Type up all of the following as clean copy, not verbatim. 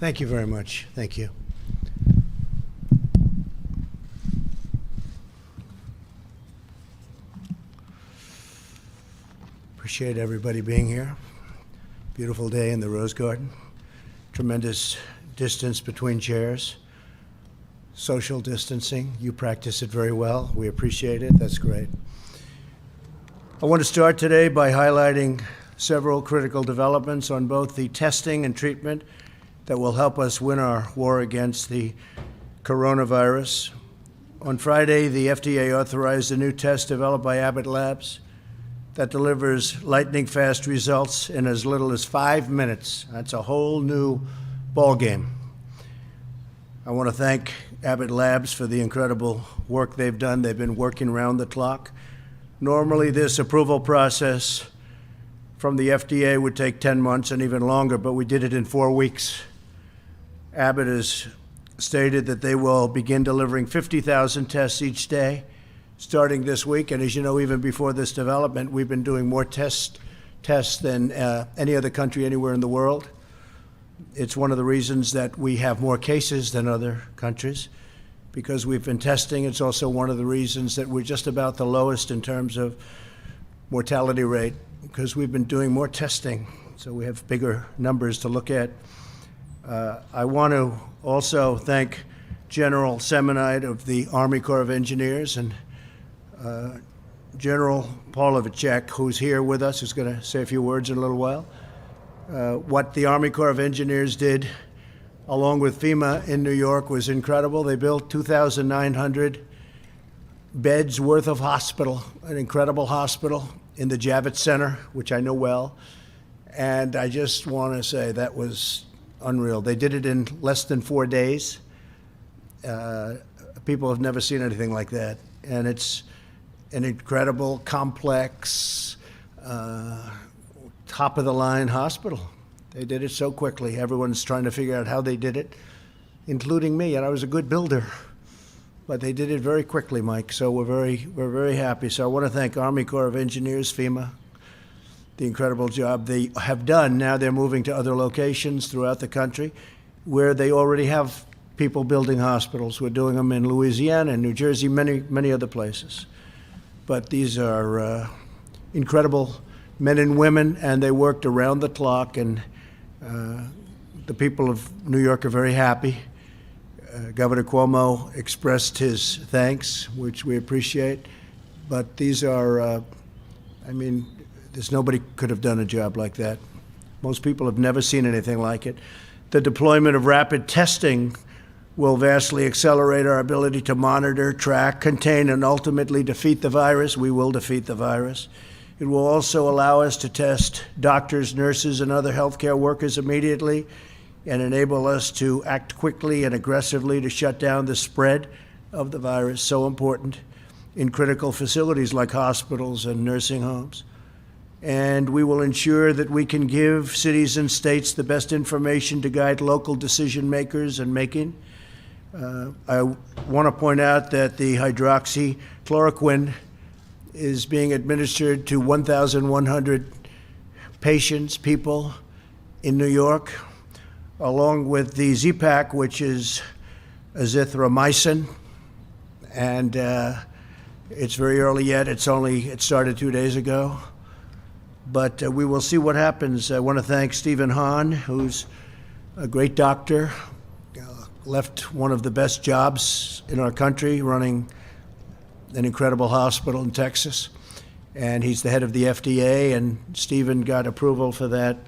Thank you very much. Thank you. Appreciate everybody being here. Beautiful day in the Rose Garden. Tremendous distance between chairs. Social distancing. You practice it very well. We appreciate it. That's great. I want to start today by highlighting several critical developments on both the testing and treatment that will help us win our war against the coronavirus. On Friday, the FDA authorized a new test developed by Abbott Labs that delivers lightning-fast results in as little as 5 minutes. That's a whole new ballgame. I want to thank Abbott Labs for the incredible work they've done. They've been working around the clock. Normally, this approval process from the FDA would take 10 months and even longer, but we did it in 4 weeks. Abbott has stated that they will begin delivering 50,000 tests each day starting this week. And as you know, even before this development, we've been doing more tests than any other country anywhere in the world. It's one of the reasons that we have more cases than other countries, because we've been testing. It's also one of the reasons that we're just about the lowest in terms of mortality rate, because we've been doing more testing, so we have bigger numbers to look at. I want to also thank General Semonite of the Army Corps of Engineers and General Pavlovicek, who's here with us, who's going to say a few words in a little while. What the Army Corps of Engineers did, along with FEMA in New York, was incredible. They built 2,900 beds worth of hospital, an incredible hospital in the Javits Center, which I know well. And I just want to say that was unreal. They did it in less than 4 days. People have never seen anything like that. And it's an incredible, complex, top-of-the-line hospital. They did it so quickly. Everyone's trying to figure out how they did it, including me. And I was a good builder. But they did it very quickly, Mike. So we're very happy. So I want to thank Army Corps of Engineers, FEMA, the incredible job they have done. Now they're moving to other locations throughout the country where they already have people building hospitals. We're doing them in Louisiana and New Jersey, many other places. But these are incredible men and women, and they worked around the clock, and the people of New York are very happy. Governor Cuomo expressed his thanks, which we appreciate. But these are, nobody could have done a job like that. Most people have never seen anything like it. The deployment of rapid testing will vastly accelerate our ability to monitor, track, contain, and ultimately defeat the virus. We will defeat the virus. It will also allow us to test doctors, nurses, and other healthcare workers immediately and enable us to act quickly and aggressively to shut down the spread of the virus, so important in critical facilities like hospitals and nursing homes. And we will ensure that we can give cities and states the best information to guide local decision makers and making. I want to point out that the hydroxychloroquine is being administered to 1,100 people in New York, along with the Z-Pak, which is azithromycin. And it's very early yet. It started 2 days ago. But we will see what happens. I want to thank Stephen Hahn, who's a great doctor, left one of the best jobs in our country running an incredible hospital in Texas. And he's the head of the FDA, and Stephen got approval for that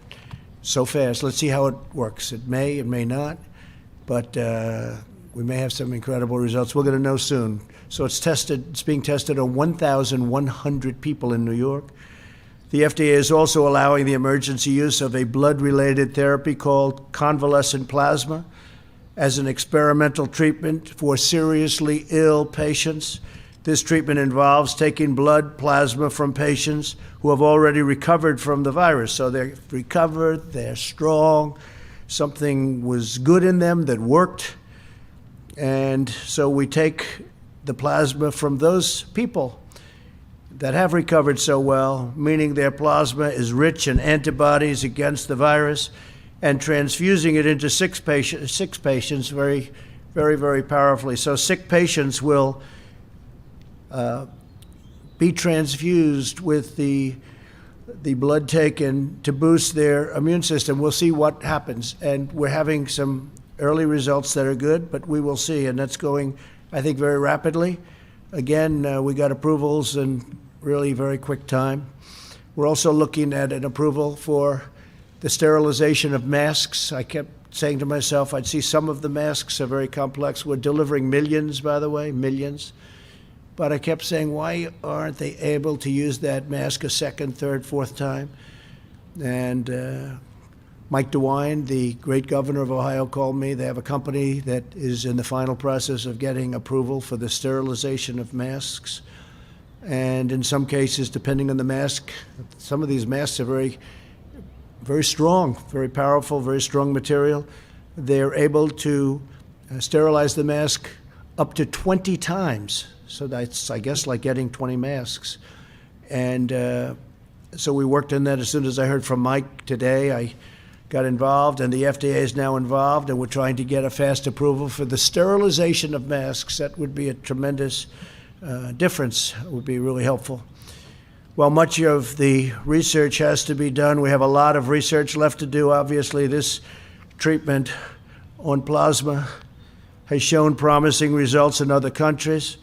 so fast. Let's see how it works. It may not, but we may have some incredible results. We're going to know soon. So it's being tested on 1,100 people in New York. The FDA is also allowing the emergency use of a blood-related therapy called convalescent plasma as an experimental treatment for seriously ill patients. This treatment involves taking blood plasma from patients who have already recovered from the virus. So they're recovered, they're strong, something was good in them that worked. And so we take the plasma from those people that have recovered so well, meaning their plasma is rich in antibodies against the virus, and transfusing it into sick patients very, very, very powerfully. So sick patients will be transfused with the blood taken to boost their immune system. We'll see what happens. And we're having some early results that are good, but we will see. And that's going, I think, very rapidly. Again, we got approvals in really very quick time. We're also looking at an approval for the sterilization of masks. I kept saying to myself, I'd see some of the masks are very complex. We're delivering millions, by the way, millions. But I kept saying, why aren't they able to use that mask a second, third, fourth time? And Mike DeWine, the great governor of Ohio, called me. They have a company that is in the final process of getting approval for the sterilization of masks. And in some cases, depending on the mask, some of these masks are very, very strong, very powerful, very strong material. They're able to sterilize the mask up to 20 times. So that's, I guess, like getting 20 masks. And so we worked on that. As soon as I heard from Mike today, I got involved, and the FDA is now involved, and we're trying to get a fast approval for the sterilization of masks. That would be a tremendous difference. It would be really helpful. While much of the research has to be done, we have a lot of research left to do. Obviously, this treatment on plasma has shown promising results in other countries.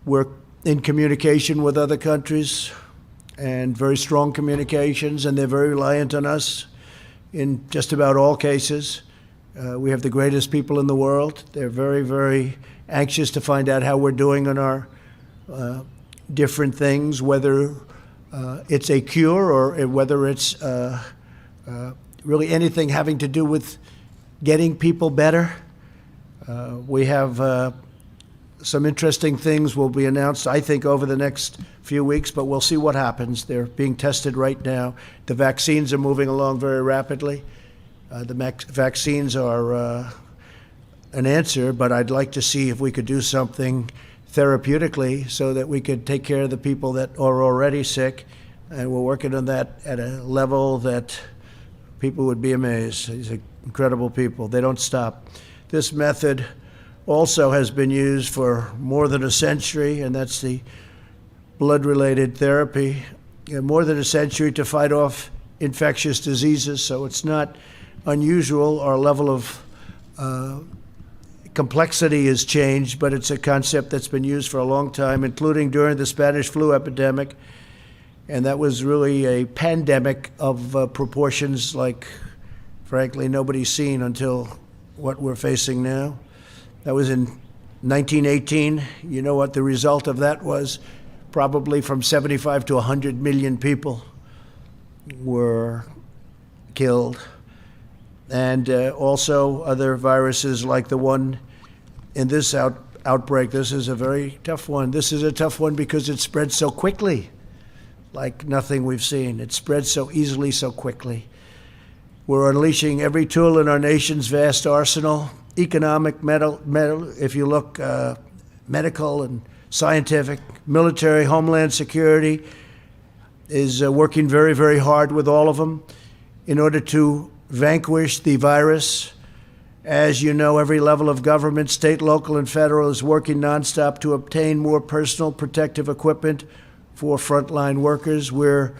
We're in communication with other countries, and very strong communications, and they're very reliant on us in just about all cases. We have the greatest people in the world. They're very, very anxious to find out how we're doing on our different things, whether it's a cure or whether it's really anything having to do with getting people better. We have some interesting things will be announced, I think, over the next few weeks, but we'll see what happens. They're being tested right now. The vaccines are moving along very rapidly. The vaccines are an answer, but I'd like to see if we could do something therapeutically so that we could take care of the people that are already sick. And we're working on that at a level that people would be amazed. These are incredible people. They don't stop. This method also has been used for more than a century, and that's the blood-related therapy, more than a century to fight off infectious diseases. So it's not unusual. Our level of complexity has changed, but it's a concept that's been used for a long time, including during the Spanish flu epidemic. And that was really a pandemic of proportions like, frankly, nobody's seen until what we're facing now. That was in 1918. You know what the result of that was? Probably from 75 to 100 million people were killed. And also other viruses like the one in this outbreak. This is a very tough one. This is a tough one because it spread so quickly, like nothing we've seen. It spread so easily, so quickly. We're unleashing every tool in our nation's vast arsenal, economic, if you look, medical and scientific, military, homeland security is working very, very hard with all of them in order to vanquish the virus. As you know, every level of government, state, local, and federal, is working nonstop to obtain more personal protective equipment for frontline workers. We're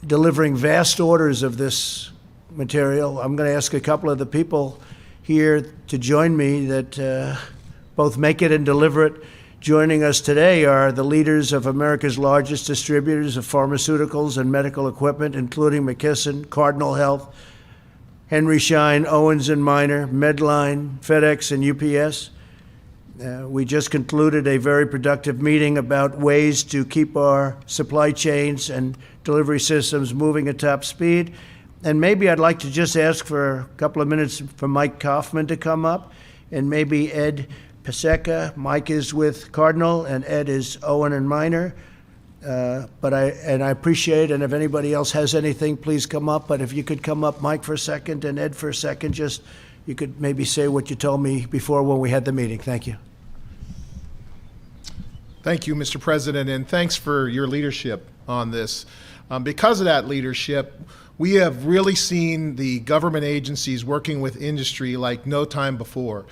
delivering vast orders of this material. I'm going to ask a couple of the people here to join me that both make it and deliver it. Joining us today are the leaders of America's largest distributors of pharmaceuticals and medical equipment, including McKesson, Cardinal Health, Henry Schein, Owens & Minor, Medline, FedEx, and UPS. We just concluded a very productive meeting about ways to keep our supply chains and delivery systems moving at top speed. And maybe I'd like to just ask for a couple of minutes for Mike Kaufman to come up, and maybe Ed Paseka. Mike is with Cardinal, and Ed is Owen & Minor. But I appreciate, and if anybody else has anything, please come up. But if you could come up, Mike, for a second, and Ed for a second, just you could maybe say what you told me before when we had the meeting. Thank you. Thank you, Mr. President, and thanks for your leadership on this. Because of that leadership, We have really seen the government agencies working with industry like no time before.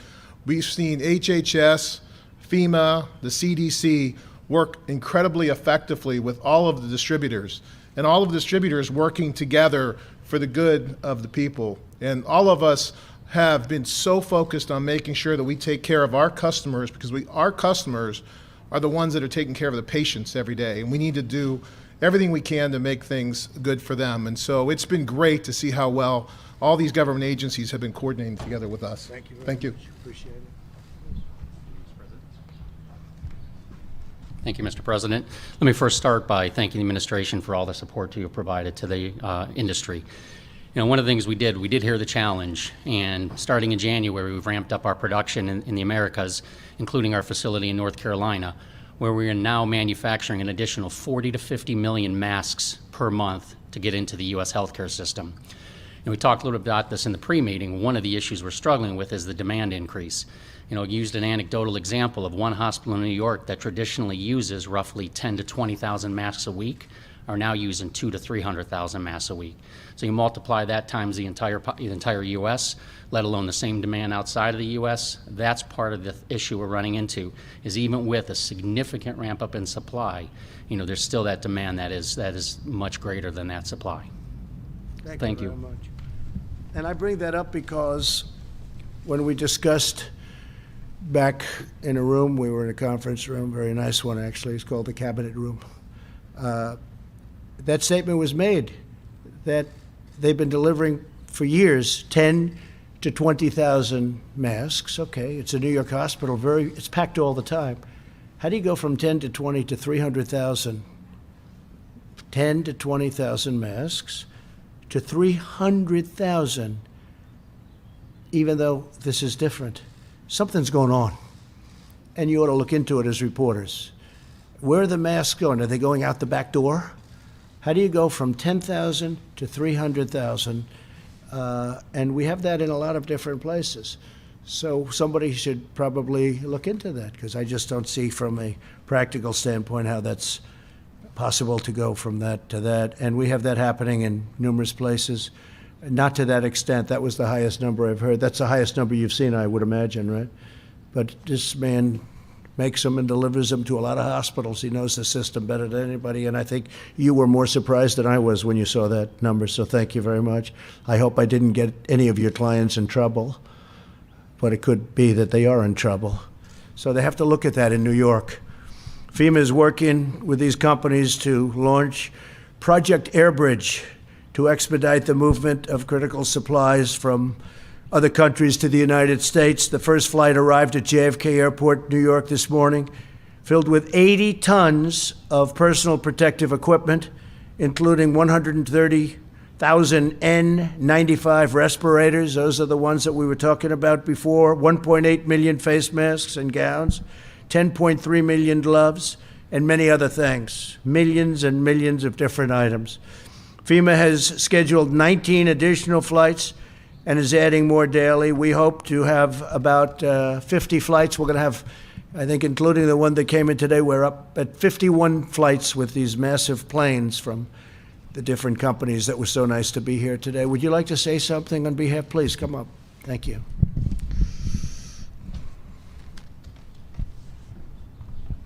We've seen HHS, FEMA, the CDC work incredibly effectively with all of the distributors, and all of the distributors working together for the good of the people. And all of us have been so focused on making sure that we take care of our customers, because our customers are the ones that are taking care of the patients every day, and we need to do everything we can to make things good for them. And so it's been great to see how well all these government agencies have been coordinating together with us. Thank you very Thank you. much. Appreciate it. Thank you, Mr. President. Let me first start by thanking the administration for all the support you have provided to the industry. You know, one of the things we did hear the challenge, and starting in January, we've ramped up our production in the Americas, including our facility in North Carolina, where we are now manufacturing an additional 40 to 50 million masks per month to get into the U.S. healthcare system. And we talked a little bit about this in the pre-meeting. One of the issues we're struggling with is the demand increase. You know, used an anecdotal example of one hospital in New York that traditionally uses roughly 10 to 20,000 masks a week are now using 200,000 to 300,000 masks a week. So you multiply that times the entire U.S., let alone the same demand outside of the U.S. That's part of the issue we're running into, is even with a significant ramp up in supply, you know, there's still that demand that is much greater than that supply. Thank you very much. And I bring that up because when we discussed back in a room, we were in a conference room, very nice one actually, it's called the Cabinet Room. That statement was made that they've been delivering for years 10 to 20,000 masks. Okay, it's a New York hospital, it's packed all the time. How do you go from 10 to 20 to 300,000, 10 to 20,000 masks to 300,000, even though this is different? Something's going on, and you ought to look into it as reporters. Where are the masks going? Are they going out the back door? How do you go from 10,000 to 300,000? And we have that in a lot of different places. So somebody should probably look into that, because I just don't see from a practical standpoint how that's possible to go from that to that. And we have that happening in numerous places. Not to that extent. That was the highest number I've heard. That's the highest number you've seen, I would imagine, right? But this man makes them and delivers them to a lot of hospitals. He knows the system better than anybody, and I think you were more surprised than I was when you saw that number, so thank you very much. I hope I didn't get any of your clients in trouble, but it could be that they are in trouble. So they have to look at that in New York. FEMA is working with these companies to launch Project Airbridge to expedite the movement of critical supplies from other countries to the United States. The first flight arrived at JFK Airport, New York this morning, filled with 80 tons of personal protective equipment, including 130,000 N95 respirators. Those are the ones that we were talking about before. 1.8 million face masks and gowns, 10.3 million gloves, and many other things. Millions and millions of different items. FEMA has scheduled 19 additional flights and is adding more daily. We hope to have about 50 flights. We're going to have, I think, including the one that came in today, we're up at 51 flights with these massive planes from the different companies that were so nice to be here today. Would you like to say something on behalf? Please come up. Thank you.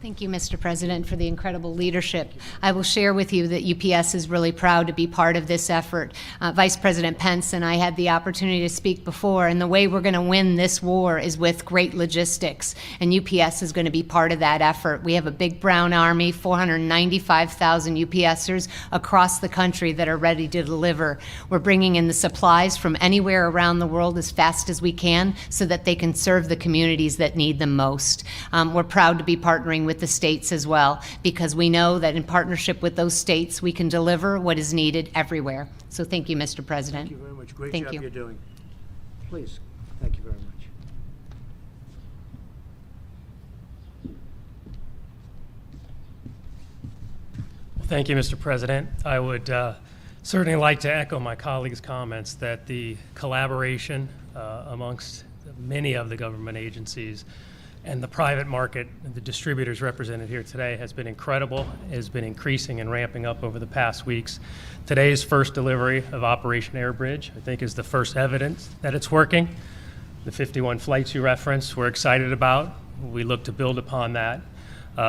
Thank you, Mr. President, for the incredible leadership. I will share with you that UPS is really proud to be part of this effort. Vice President Pence and I had the opportunity to speak before, and the way we're going to win this war is with great logistics, and UPS is going to be part of that effort. We have a big brown army, 495,000 UPSers across the country that are ready to deliver. We're bringing in the supplies from anywhere around the world as fast as we can so that they can serve the communities that need them most. We're proud to be partnering with the states as well, because we know that in partnership with those states, we can deliver what is needed everywhere. So thank you, Mr. President. Thank you very much. Great Thank job you. you're doing. Please. Thank you very much. Thank you, Mr. President. I would certainly like to echo my colleagues' comments that the collaboration amongst many of the government agencies and the private market, the distributors represented here today, has been incredible, has been increasing and ramping up over the past weeks. Today's first delivery of Operation Airbridge, I think, is the first evidence that it's working. The 51 flights you referenced, we're excited about. We look to build upon that.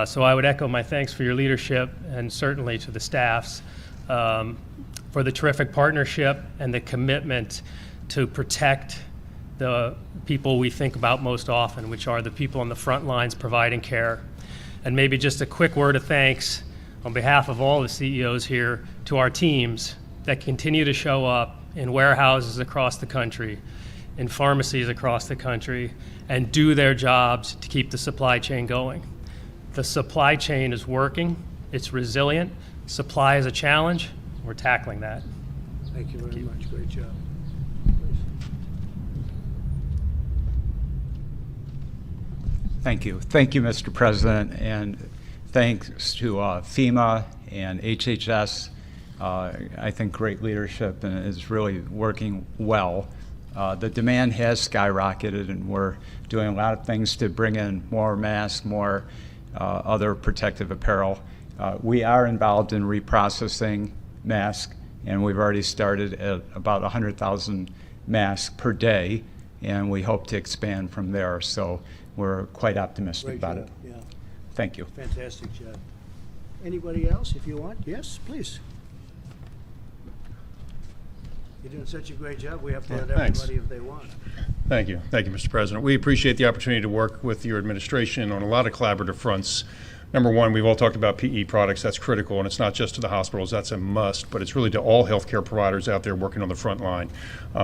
So I would echo my thanks for your leadership, and certainly to the staffs for the terrific partnership and the commitment to protect the people we think about most often, which are the people on the front lines providing care. And maybe just a quick word of thanks on behalf of all the CEOs here to our teams that continue to show up in warehouses across the country, in pharmacies across the country, and do their jobs to keep the supply chain going. The supply chain is working, it's resilient. Supply is a challenge, we're tackling that. Thank you very much. Great job. Thank you. Thank you, Mr. President, and thanks to FEMA and HHS. I think great leadership and is really working well. The demand has skyrocketed, and we're doing a lot of things to bring in more masks, more other protective apparel. We are involved in reprocessing masks, and we've already started at about 100,000 masks per day, and we hope to expand from there. So we're quite optimistic Great about job. it. Yeah. Thank you. Fantastic job. Anybody else, if you want? Yes, please. You're doing such a great job. We have to let thanks. everybody if they want. Thank you. Thank you, Mr. President. We appreciate the opportunity to work with your administration on a lot of collaborative fronts. Number one, we've all talked about PE products. That's critical, and it's not just to the hospitals. That's a must, but it's really to all healthcare providers out there working on the front line.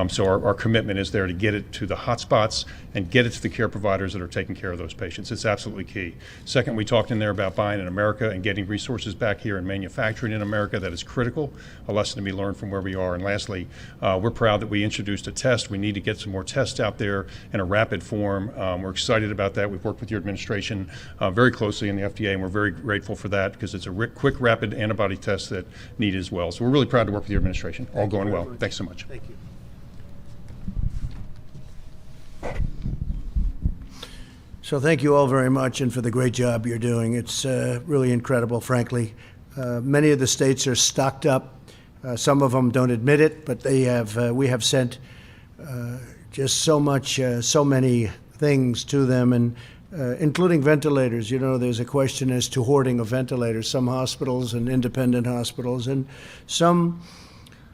So our commitment is there to get it to the hotspots and get it to the care providers that are taking care of those patients. It's absolutely key. Second, we talked in there about buying in America and getting resources back here and manufacturing in America. That is critical, a lesson to be learned from where we are. And lastly, we're proud that we introduced a test. We need to get some more tests out there in a rapid form. We're excited about that. We've worked with your administration very closely in the FDA, and we're very grateful for that because it's a quick, rapid antibody test that needed as well. So we're really proud to work with your administration. All going well. Thanks so much. Thank you. So thank you all very much and for the great job you're doing. It's really incredible, frankly. Many of the states are stocked up. Some of them don't admit it, but they have. We have sent just so many things to them, and including ventilators. You know, there's a question as to hoarding of ventilators. Some hospitals and independent hospitals and some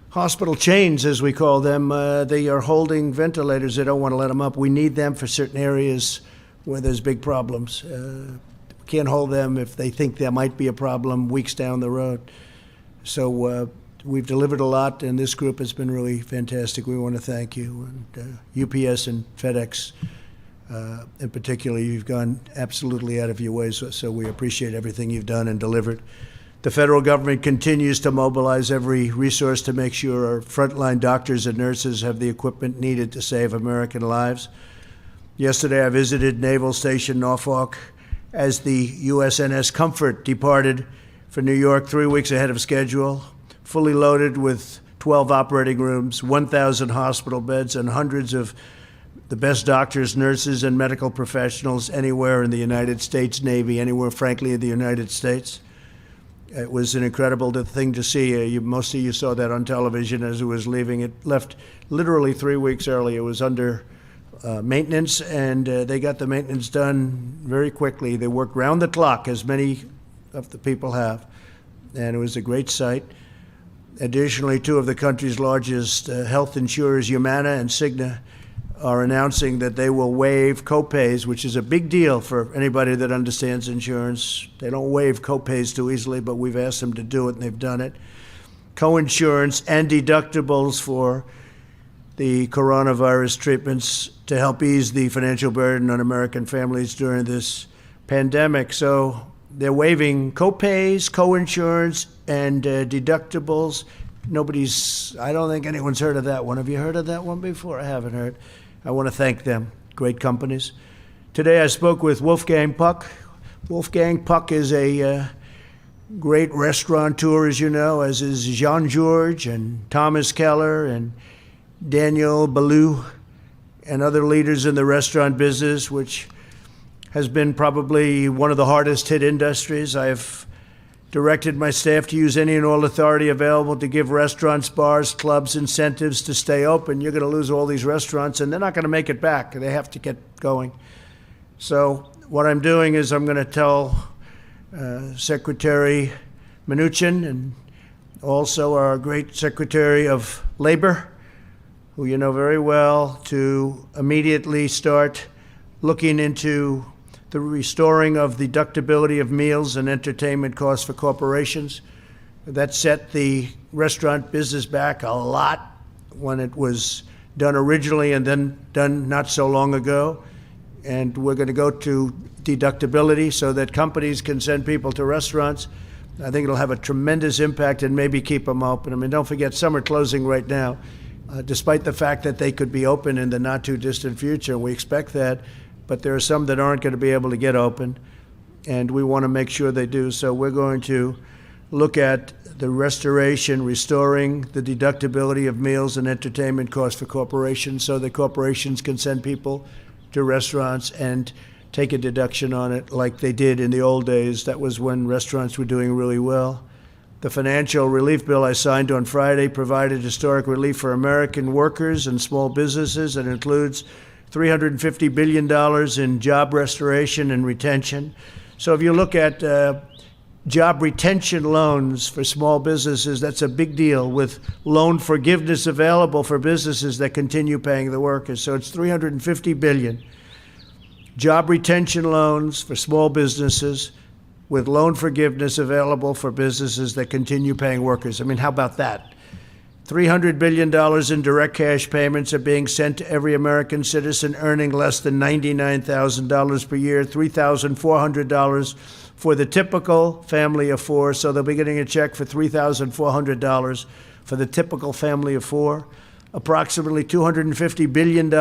hospital chains, as we call them, they are holding ventilators. They don't want to let them up. We need them for certain areas where there's big problems. Can't hold them if they think there might be a problem weeks down the road. So we've delivered a lot, and this group has been really fantastic. We want to thank you. And UPS and FedEx, in particular, you've gone absolutely out of your way, so we appreciate everything you've done and delivered. The federal government continues to mobilize every resource to make sure our frontline doctors and nurses have the equipment needed to save American lives. Yesterday, I visited Naval Station Norfolk as the USNS Comfort departed for New York 3 weeks ahead of schedule, fully loaded with 12 operating rooms, 1,000 hospital beds, and hundreds of the best doctors, nurses, and medical professionals anywhere in the United States Navy, anywhere, frankly, in the United States. It was an incredible thing to see. Most of you saw that on television as it was leaving. It left literally 3 weeks early. It was under maintenance, and they got the maintenance done very quickly. They worked round the clock, as many of the people have, and it was a great sight. Additionally, two of the country's largest health insurers, Humana and Cigna, are announcing that they will waive copays, which is a big deal for anybody that understands insurance. They don't waive copays too easily, but we've asked them to do it, and they've done it. Co-insurance and deductibles for the coronavirus treatments to help ease the financial burden on American families during this pandemic. So they're waiving copays, co-insurance, and deductibles. I don't think anyone's heard of that one. Have you heard of that one before? I haven't heard. I want to thank them. Great companies. Today I spoke with Wolfgang Puck. Wolfgang Puck is a great restaurateur, as you know, as is Jean-Georges and Thomas Keller and Daniel Ballou and other leaders in the restaurant business, which has been probably one of the hardest hit industries. I've directed my staff to use any and all authority available to give restaurants, bars, clubs incentives to stay open. You're going to lose all these restaurants, and they're not going to make it back. They have to get going. So what I'm doing is I'm going to tell Secretary Mnuchin and also our great Secretary of Labor, who you know very well, to immediately start looking into the restoring of the deductibility of meals and entertainment costs for corporations. That set the restaurant business back a lot when it was done originally and then done not so long ago. And we're going to go to deductibility so that companies can send people to restaurants. I think it'll have a tremendous impact and maybe keep them open. I mean, don't forget, some are closing right now, despite the fact that they could be open in the not too distant future, and we expect that. But there are some that aren't going to be able to get open, and we want to make sure they do. So we're going to look at the restoring the deductibility of meals and entertainment costs for corporations so that corporations can send people to restaurants and take a deduction on it like they did in the old days. That was when restaurants were doing really well. The financial relief bill I signed on Friday provided historic relief for American workers and small businesses. It includes $350 billion in job restoration and retention. So if you look at job retention loans for small businesses, that's a big deal, with loan forgiveness available for businesses that continue paying the workers. So it's $350 billion. Job retention loans for small businesses with loan forgiveness available for businesses that continue paying workers. I mean, how about that? $300 billion in direct cash payments are being sent to every American citizen earning less than $99,000 per year, $3,400 for the typical family of four. So they'll be getting a check for $3,400 for the typical family of four. Approximately $250 billion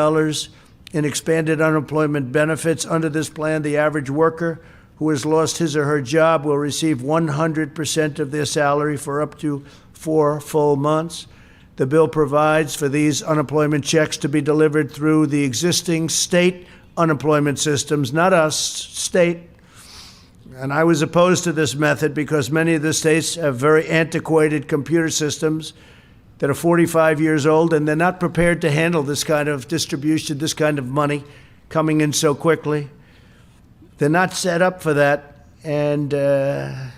in expanded unemployment benefits. Under this plan, the average worker who has lost his or her job will receive 100% of their salary for up to 4 full months. The bill provides for these unemployment checks to be delivered through the existing state unemployment systems, not us, state. And I was opposed to this method because many of the states have very antiquated computer systems that are 45 years old, and they're not prepared to handle this kind of distribution, this kind of money coming in so quickly. They're not set up for that, and I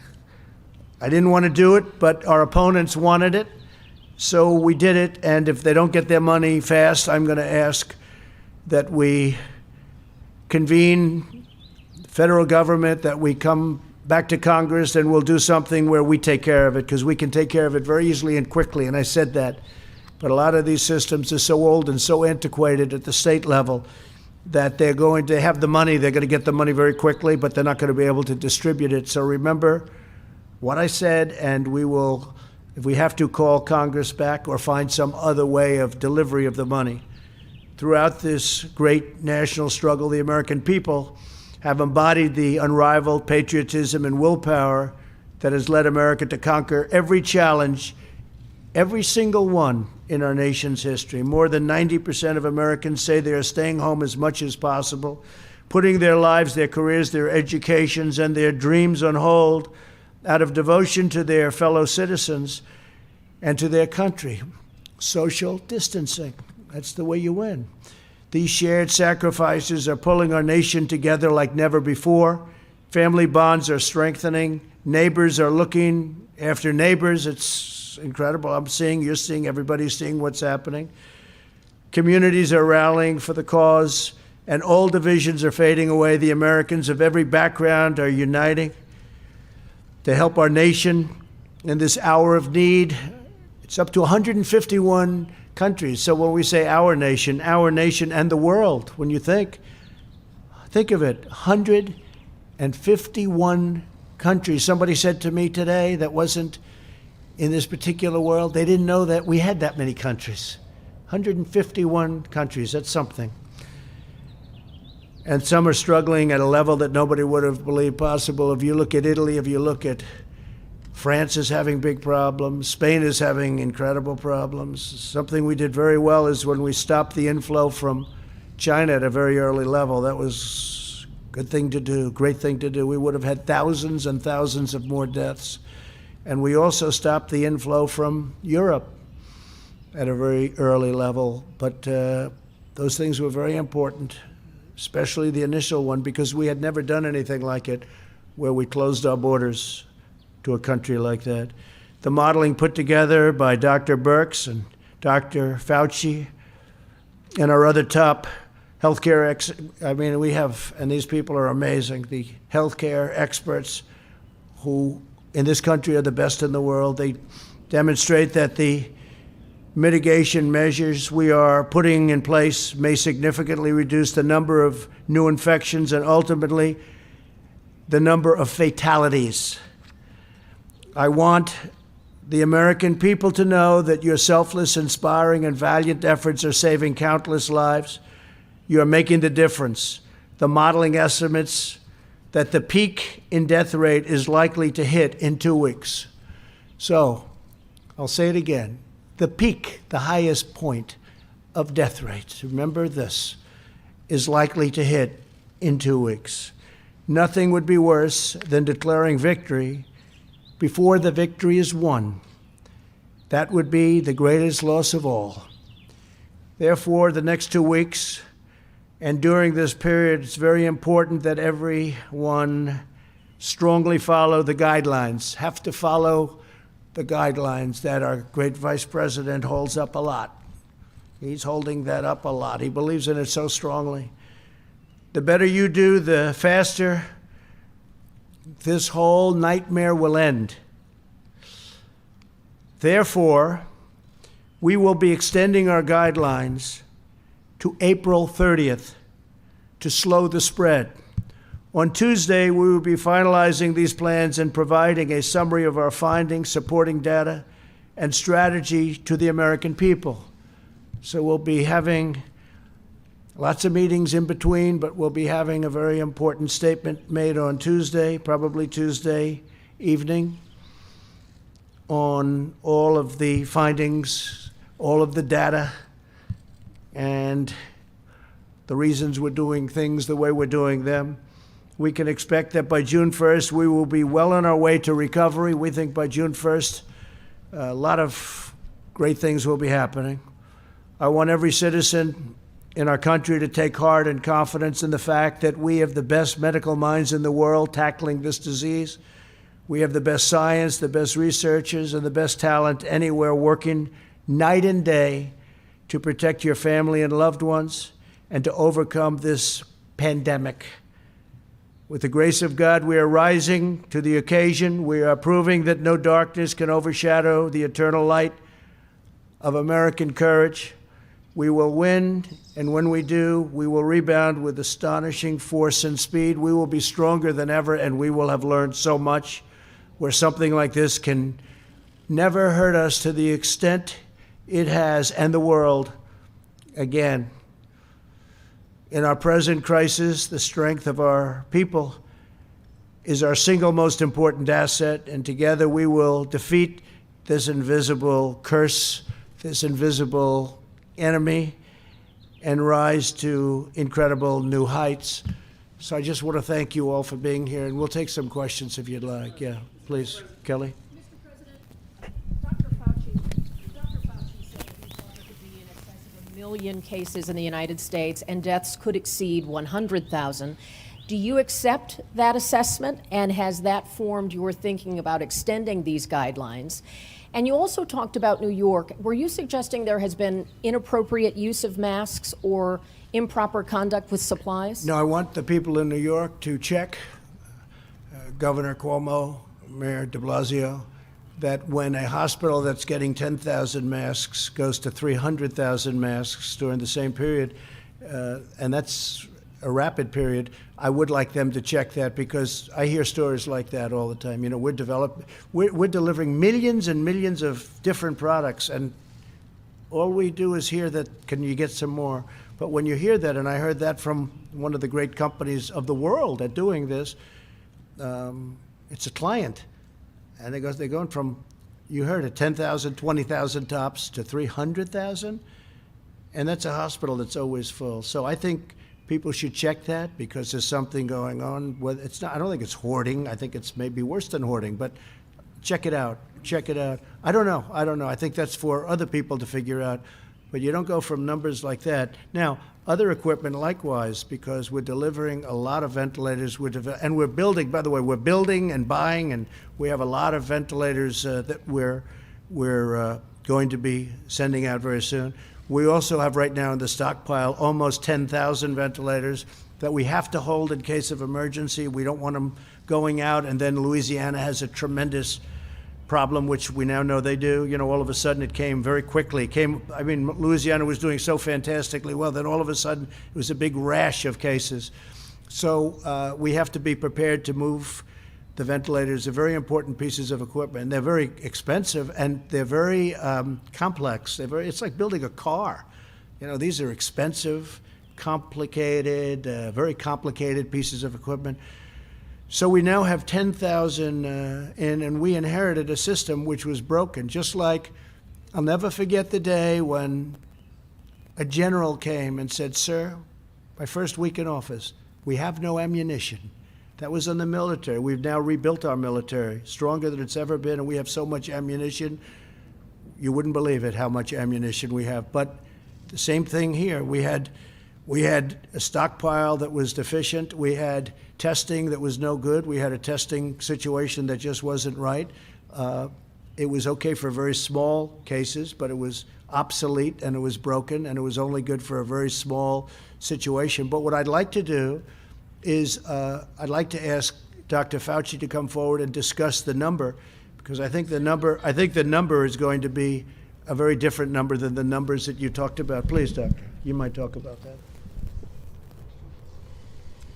didn't want to do it, but our opponents wanted it. So we did it, and if they don't get their money fast, I'm going to ask that we convene the federal government, that we come back to Congress, and we'll do something where we take care of it, because we can take care of it very easily and quickly, and I said that. But a lot of these systems are so old and so antiquated at the state level that they're going to have the money, they're going to get the money very quickly, but they're not going to be able to distribute it. So remember what I said, and we will, if we have to, call Congress back or find some other way of delivery of the money. Throughout this great national struggle, the American people have embodied the unrivaled patriotism and willpower that has led America to conquer every challenge, every single one in our nation's history. More than 90% of Americans say they are staying home as much as possible, putting their lives, their careers, their educations, and their dreams on hold out of devotion to their fellow citizens and to their country. Social distancing, that's the way you win. These shared sacrifices are pulling our nation together like never before. Family bonds are strengthening. Neighbors are looking after neighbors. It's incredible. I'm seeing, you're seeing, everybody's seeing what's happening. Communities are rallying for the cause, and all divisions are fading away. The Americans of every background are uniting to help our nation in this hour of need. It's up to 151 countries. So when we say our nation and the world, when you think of it, 151 countries. Somebody said to me today that wasn't in this particular world, they didn't know that we had that many countries. 151 countries, that's something. And some are struggling at a level that nobody would have believed possible. If you look at Italy, if you look at France is having big problems. Spain is having incredible problems. Something we did very well is when we stopped the inflow from China at a very early level. That was Good thing to do, great thing to do. We would have had thousands and thousands of more deaths. And we also stopped the inflow from Europe at a very early level. But those things were very important, especially the initial one, because we had never done anything like it where we closed our borders to a country like that. The modeling put together by Dr. Birx and Dr. Fauci and our other top healthcare we have, and these people are amazing, the healthcare experts who in this country are the best in the world. They demonstrate that the mitigation measures we are putting in place may significantly reduce the number of new infections and ultimately the number of fatalities. I want the American people to know that your selfless, inspiring, and valiant efforts are saving countless lives. You are making the difference. The modeling estimates that the peak in death rate is likely to hit in 2 weeks. So, I'll say it again. The peak, the highest point of death rates, remember this, is likely to hit in 2 weeks. Nothing would be worse than declaring victory before the victory is won. That would be the greatest loss of all. Therefore, the next 2 weeks and during this period, it's very important that everyone strongly follow the guidelines, have to follow the guidelines that our great Vice President holds up a lot. He's holding that up a lot. He believes in it so strongly. The better you do, the faster this whole nightmare will end. Therefore, we will be extending our guidelines to April 30th to slow the spread. On Tuesday, we will be finalizing these plans and providing a summary of our findings, supporting data, and strategy to the American people. So we'll be having lots of meetings in between, but we'll be having a very important statement made on Tuesday, probably Tuesday evening, on all of the findings, all of the data, and the reasons we're doing things the way we're doing them. We can expect that by June 1st, we will be well on our way to recovery. We think by June 1st, a lot of great things will be happening. I want every citizen in our country to take heart and confidence in the fact that we have the best medical minds in the world tackling this disease. We have the best science, the best researchers, and the best talent anywhere working night and day to protect your family and loved ones and to overcome this pandemic. With the grace of God, we are rising to the occasion. We are proving that no darkness can overshadow the eternal light of American courage. We will win, and when we do, we will rebound with astonishing force and speed. We will be stronger than ever, and we will have learned so much where something like this can never hurt us to the extent it has, and the world. Again, in our present crisis, the strength of our people is our single most important asset, and together we will defeat this invisible curse, this invisible enemy, and rise to incredible new heights. So I just want to thank you all for being here, and we'll take some questions if you'd like. Yeah, please, Kelly. Dr. Fauci said that he thought there could be in excess of 1 million cases in the United States and deaths could exceed 100,000. Do you accept that assessment, and has that formed your thinking about extending these guidelines? And you also talked about New York. Were you suggesting there has been inappropriate use of masks or improper conduct with supplies? No, I want the people in New York to check, Governor Cuomo, Mayor de Blasio, that when a hospital that's getting 10,000 masks goes to 300,000 masks during the same period, and that's a rapid period, I would like them to check that, because I hear stories like that all the time. You know, we're delivering millions and millions of different products, and all we do is hear that, can you get some more? But when you hear that, and I heard that from one of the great companies of the world at doing this, it's a client. And they're going from, you heard it, 10,000, 20,000 tops to 300,000. And that's a hospital that's always full. So I think people should check that because there's something going on. Well, it's not, I don't think it's hoarding. I think it's maybe worse than hoarding, but check it out. Check it out. I don't know. I think that's for other people to figure out. But you don't go from numbers like that. Now, other equipment likewise, because we're delivering a lot of ventilators, and we're building, by the way, we're building and buying, and we have a lot of ventilators that we're going to be sending out very soon. We also have right now in the stockpile almost 10,000 ventilators that we have to hold in case of emergency. We don't want them going out, and then Louisiana has a tremendous problem, which we now know they do. You know, all of a sudden it came very quickly. Louisiana was doing so fantastically well, then all of a sudden it was a big rash of cases. So we have to be prepared to move the ventilators. They're very important pieces of equipment. They're very expensive and they're very complex. It's like building a car. You know, these are expensive, complicated, very complicated pieces of equipment. So we now have 10,000 in, and we inherited a system which was broken. Just like, I'll never forget the day when a general came and said, "Sir, my first week in office, we have no ammunition." That was in the military. We've now rebuilt our military, stronger than it's ever been, and we have so much ammunition. You wouldn't believe it, how much ammunition we have. But the same thing here. We had a stockpile that was deficient. We had testing that was no good. We had a testing situation that just wasn't right. It was okay for very small cases, but it was obsolete and it was broken and it was only good for a very small situation. But what I'd like to do is I'd like to ask Dr. Fauci to come forward and discuss the number, because I think the number is going to be a very different number than the numbers that you talked about. Please, Doctor, you might talk about that.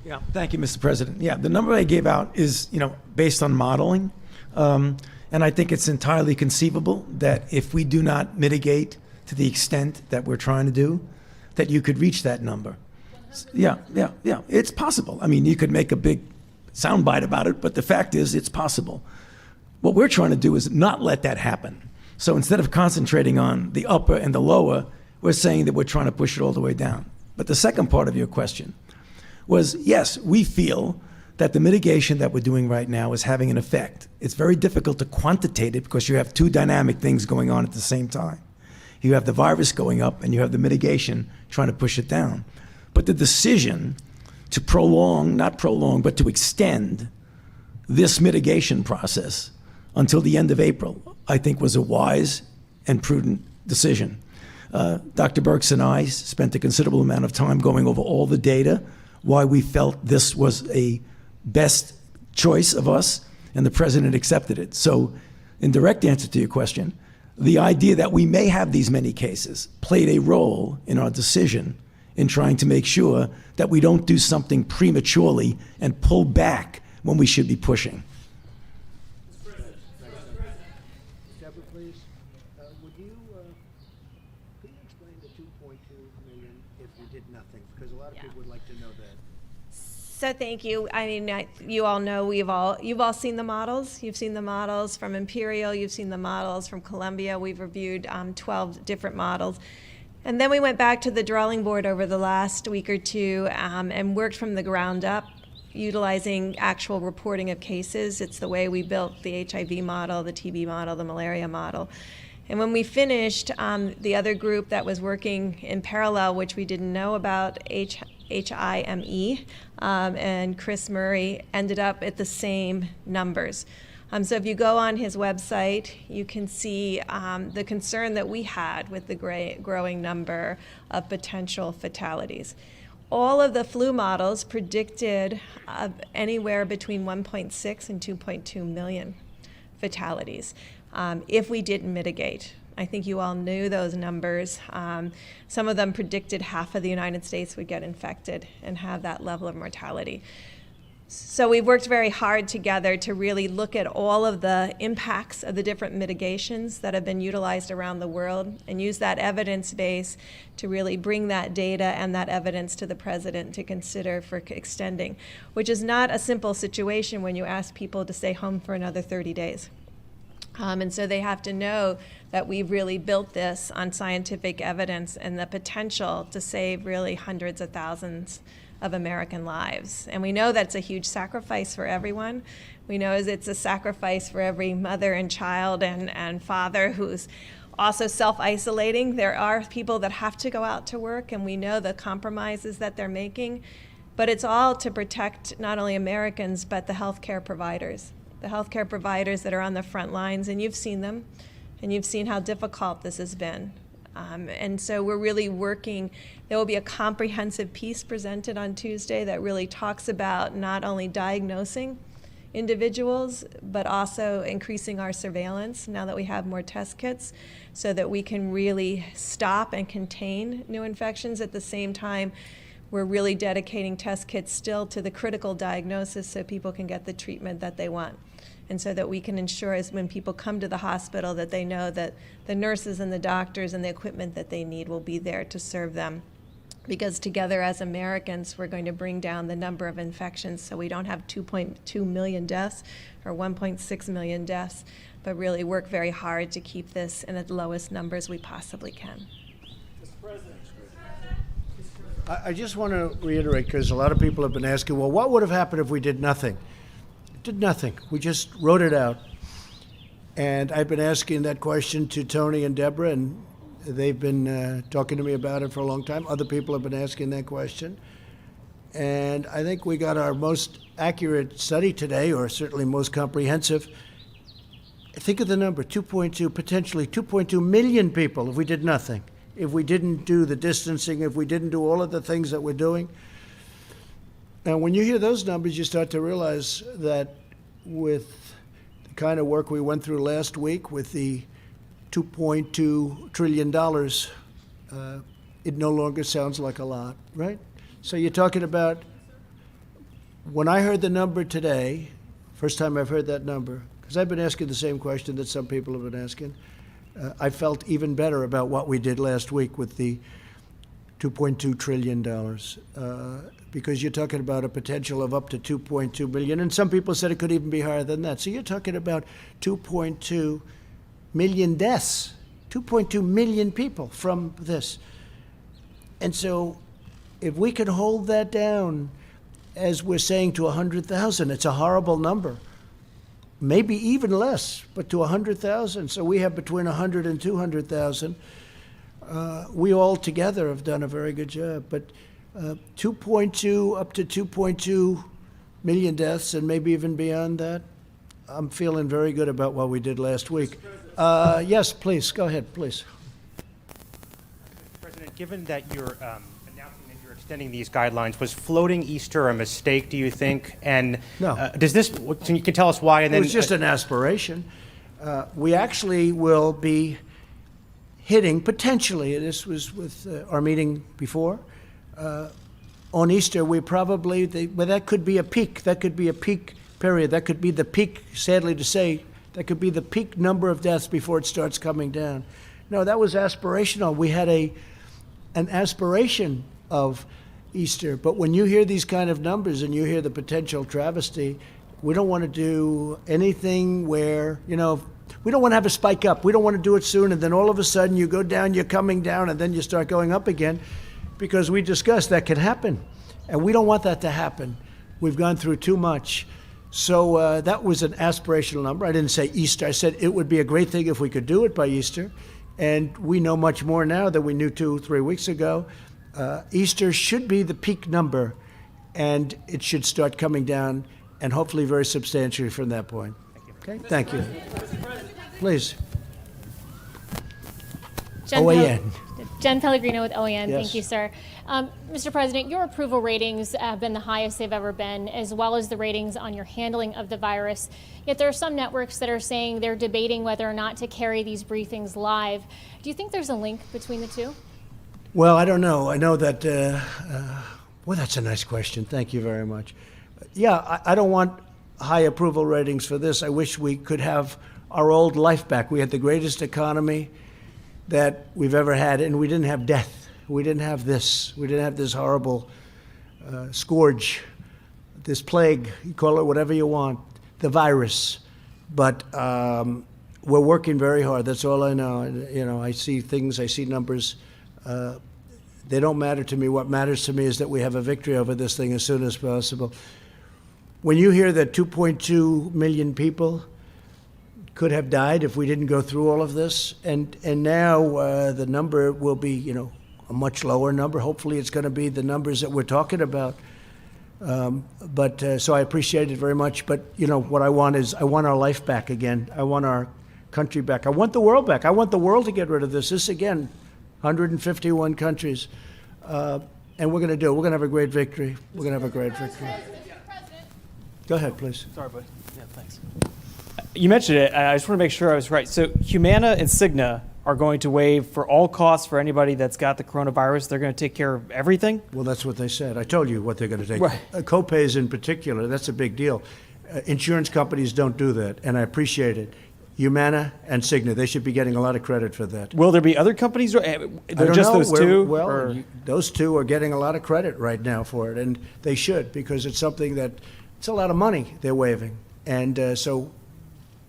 Yeah, thank you, Mr. President. Yeah, the number I gave out is, based on modeling, and I think it's entirely conceivable that if we do not mitigate to the extent that we're trying to do, that you could reach that number. Yeah, it's possible. I mean, you could make a big soundbite about it, but the fact is, it's possible. What we're trying to do is not let that happen. So instead of concentrating on the upper and the lower, we're saying that we're trying to push it all the way down. But the second part of your question was, yes, we feel that the mitigation that we're doing right now is having an effect. It's very difficult to quantitate it because you have two dynamic things going on at the same time. You have the virus going up and you have the mitigation trying to push it down. But the decision to but to extend this mitigation process until the end of April, I think was a wise and prudent decision. Dr. Birx and I spent a considerable amount of time going over all the data, why we felt this was a best choice of us, and the president accepted it. So in direct answer to your question, the idea that we may have these many cases played a role in our decision in trying to make sure that we don't do something prematurely and pull back when we should be pushing. Deborah, please, could you explain the 2.2 million if we did nothing? Because a lot of people would like to know that. So thank you. I mean, you all know you've all seen the models. You've seen the models from Imperial. You've seen the models from Columbia. We've reviewed 12 different models. And then we went back to the drawing board over the last week or two and worked from the ground up, utilizing actual reporting of cases. It's the way we built the HIV model, the TB model, the malaria model. And when we finished, the other group that was working in parallel, which we didn't know about, HIME, and Chris Murray, ended up at the same numbers. So if you go on his website, you can see the concern that we had with the growing number of potential fatalities. All of the flu models predicted anywhere between 1.6 and 2.2 million fatalities if we didn't mitigate. I think you all knew those numbers. Some of them predicted half of the United States would get infected and have that level of mortality. So we've worked very hard together to really look at all of the impacts of the different mitigations that have been utilized around the world and use that evidence base to really bring that data and that evidence to the president to consider for extending, which is not a simple situation when you ask people to stay home for another 30 days. And so they have to know that we've really built this on scientific evidence and the potential to save really hundreds of thousands of American lives. And we know that's a huge sacrifice for everyone. We know it's a sacrifice for every mother and child and father who's also self-isolating. There are people that have to go out to work, and we know the compromises that they're making. But it's all to protect not only Americans, but the healthcare providers that are on the front lines, and you've seen them, and you've seen how difficult this has been. And so we're really working. There will be a comprehensive piece presented on Tuesday that really talks about not only diagnosing individuals, but also increasing our surveillance now that we have more test kits so that we can really stop and contain new infections. At the same time, we're really dedicating test kits still to the critical diagnosis so people can get the treatment that they want. And so that we can ensure as when people come to the hospital that they know that the nurses and the doctors and the equipment that they need will be there to serve them. Because together as Americans, we're going to bring down the number of infections so we don't have 2.2 million deaths or 1.6 million deaths, but really work very hard to keep this in the lowest numbers we possibly can. I just want to reiterate, because a lot of people have been asking, well, what would have happened if we did nothing? Did nothing. We just wrote it out. And I've been asking that question to Tony and Deborah, and they've been talking to me about it for a long time. Other people have been asking that question. And I think we got our most accurate study today, or certainly most comprehensive. Think of the number, 2.2, potentially 2.2 million people if we did nothing. If we didn't do the distancing, if we didn't do all of the things that we're doing. And when you hear those numbers, you start to realize that with the kind of work we went through last week with the $2.2 trillion, it no longer sounds like a lot, right? So you're talking about, when I heard the number today, first time I've heard that number, because I've been asking the same question that some people have been asking, I felt even better about what we did last week with the $2.2 trillion, because you're talking about a potential of up to 2.2 billion, and some people said it could even be higher than that. So you're talking about 2.2 million deaths, 2.2 million people from this. And so if we could hold that down, as we're saying, to 100,000, it's a horrible number. Maybe even less, but to 100,000. So we have between 100 and 200,000. We all together have done a very good job. But 2.2 up to 2.2 million deaths, and maybe even beyond that, I'm feeling very good about what we did last week. Yes, please, go ahead, please. President, given that you're announcing that you're extending these guidelines, was floating Easter a mistake, do you think? And No. Does this, can you tell us why? And It then, was just an aspiration. We actually will be hitting, potentially, this was with our meeting before, on Easter, we probably, well, that could be a peak. That could be a peak period. That could be the peak, sadly to say, that could be the peak number of deaths before it starts coming down. No, that was aspirational. We had an aspiration of Easter. But when you hear these kind of numbers and you hear the potential travesty, we don't want to do anything where, we don't want to have a spike up. We don't want to do it soon, and then all of a sudden you go down, you're coming down, and then you start going up again, because we discussed that could happen. And we don't want that to happen. We've gone through too much. So that was an aspirational number. I didn't say Easter. I said it would be a great thing if we could do it by Easter. And we know much more now than we knew 2-3 weeks ago. Easter should be the peak number, and it should start coming down, and hopefully very substantially from that point. Okay, thank you. Please. OAN. Jen Pellegrino with OAN. Yes. Thank you, sir. Mr. President, your approval ratings have been the highest they've ever been, as well as the ratings on your handling of the virus. Yet there are some networks that are saying they're debating whether or not to carry these briefings live. Do you think there's a link between the two? Well, I don't know. I know that, well, that's a nice question. Thank you very much. Yeah, I don't want high approval ratings for this. I wish we could have our old life back. We had the greatest economy that we've ever had, and we didn't have death. We didn't have this. We didn't have this horrible scourge, this plague, you call it whatever you want, the virus. But we're working very hard. That's all I know. You know, I see things, I see numbers. They don't matter to me. What matters to me is that we have a victory over this thing as soon as possible. When you hear that 2.2 million people could have died if we didn't go through all of this, and now the number will be, you know, a much lower number. Hopefully it's going to be the numbers that we're talking about. So I appreciate it very much. But, you know, what I want is I want our life back again. I want our country back. I want the world back. I want the world to get rid of this. This, again, 151 countries. And we're going to do it. We're going to have a great victory. We're going to have a great victory. Go ahead, please. Sorry, buddy. Yeah, thanks. You mentioned it. I just want to make sure I was right. So Humana and Cigna are going to waive for all costs for anybody that's got the coronavirus. They're going to take care of everything? Well, that's what they said. I told you what they're going to take. Right. Copays in particular, that's a big deal. Insurance companies don't do that, and I appreciate it. Humana and Cigna, they should be getting a lot of credit for that. Will there be other companies? I don't just know. those two? Well, or? Those two are getting a lot of credit right now for it, and they should, because it's something that, it's a lot of money they're waiving. And so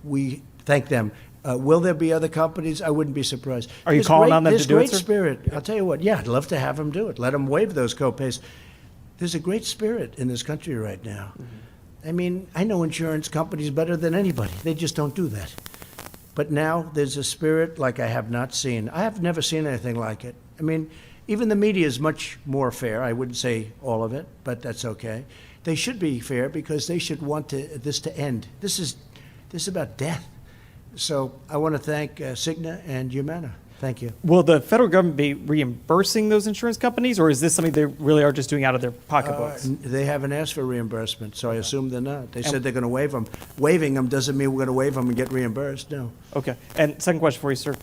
we thank them. Will there be other companies? I wouldn't be surprised. Are you calling on them to do it, There's sir? great spirit. I'll tell you what, yeah, I'd love to have them do it. Let them waive those copays. There's a great spirit in this country right now. Mm-hmm. I mean, I know insurance companies better than anybody. They just don't do that. But now there's a spirit like I have not seen. I have never seen anything like it. I mean, even the media is much more fair. I wouldn't say all of it, but that's okay. They should be fair because they should want this to end. This is about death. So I want to thank Cigna and Humana. Thank you. Will the federal government be reimbursing those insurance companies, or is this something they really are just doing out of their pocketbooks? They haven't asked for reimbursement, so I assume they're not. They said they're going to waive them. Waiving them doesn't mean we're going to waive them and get reimbursed, no. Okay. And second question for you, sir.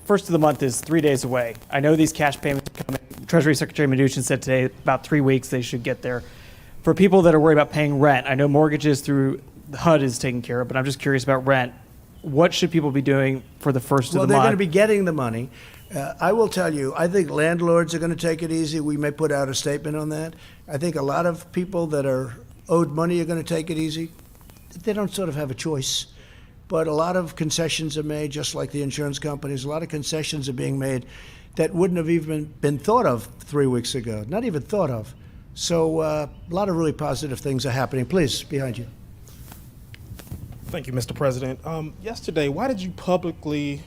First of the month is 3 days away. I know these cash payments are coming. Treasury Secretary Mnuchin said today about 3 weeks they should get there. For people that are worried about paying rent, I know mortgages through HUD is taken care of, but I'm just curious about rent. What should people be doing for the first of the month? Well, they're going to be getting the money. I will tell you, I think landlords are going to take it easy. We may put out a statement on that. I think a lot of people that are owed money are going to take it easy. They don't sort of have a choice. But a lot of concessions are made, just like the insurance companies. A lot of concessions are being made that wouldn't have even been thought of 3 weeks ago, not even thought of. So a lot of really positive things are happening. Please, behind you. Thank you, Mr. President. Yesterday, why did you publicly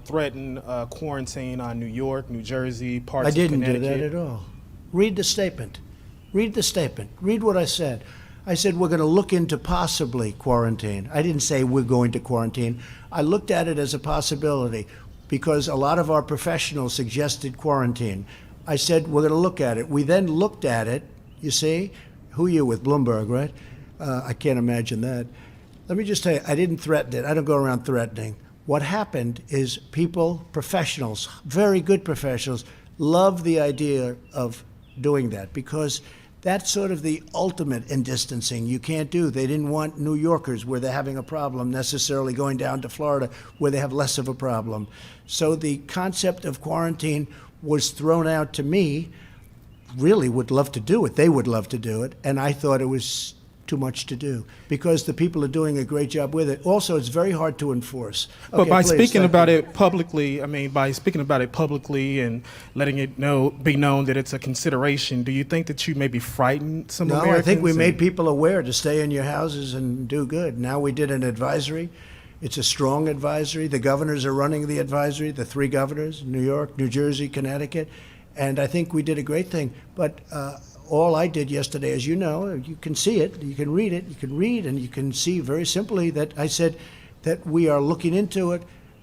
threaten quarantine on New York, New Jersey, parts of Connecticut? I didn't do that at all. Read the statement. Read the statement. Read what I said. I said we're going to look into possibly quarantine. I didn't say we're going to quarantine. I looked at it as a possibility because a lot of our professionals suggested quarantine. I said we're going to look at it. We then looked at it. You see? Who are you with? Bloomberg, right? I can't imagine that. Let me just tell you, I didn't threaten it. I don't go around threatening. What happened is people, professionals, very good professionals, love the idea of doing that because that's sort of the ultimate in distancing. You can't do. They didn't want New Yorkers where they're having a problem necessarily going down to Florida where they have less of a problem. So the concept of quarantine was thrown out to me. Really would love to do it. They would love to do it. And I thought it was too much to do because the people are doing a great job with it. Also, it's very hard to enforce. But by please, speaking about you. it publicly, by speaking about it publicly and letting it be known that it's a consideration, do you think that you maybe frightened some Americans? No, I think we made people aware to stay in your houses and do good. Now we did an advisory. It's a strong advisory. The governors are running the advisory, the 3 governors, New York, New Jersey, Connecticut. And I think we did a great thing. But all I did yesterday, as you know, you can see it, you can read it, you can read, and you can see very simply that I said that we are looking into it.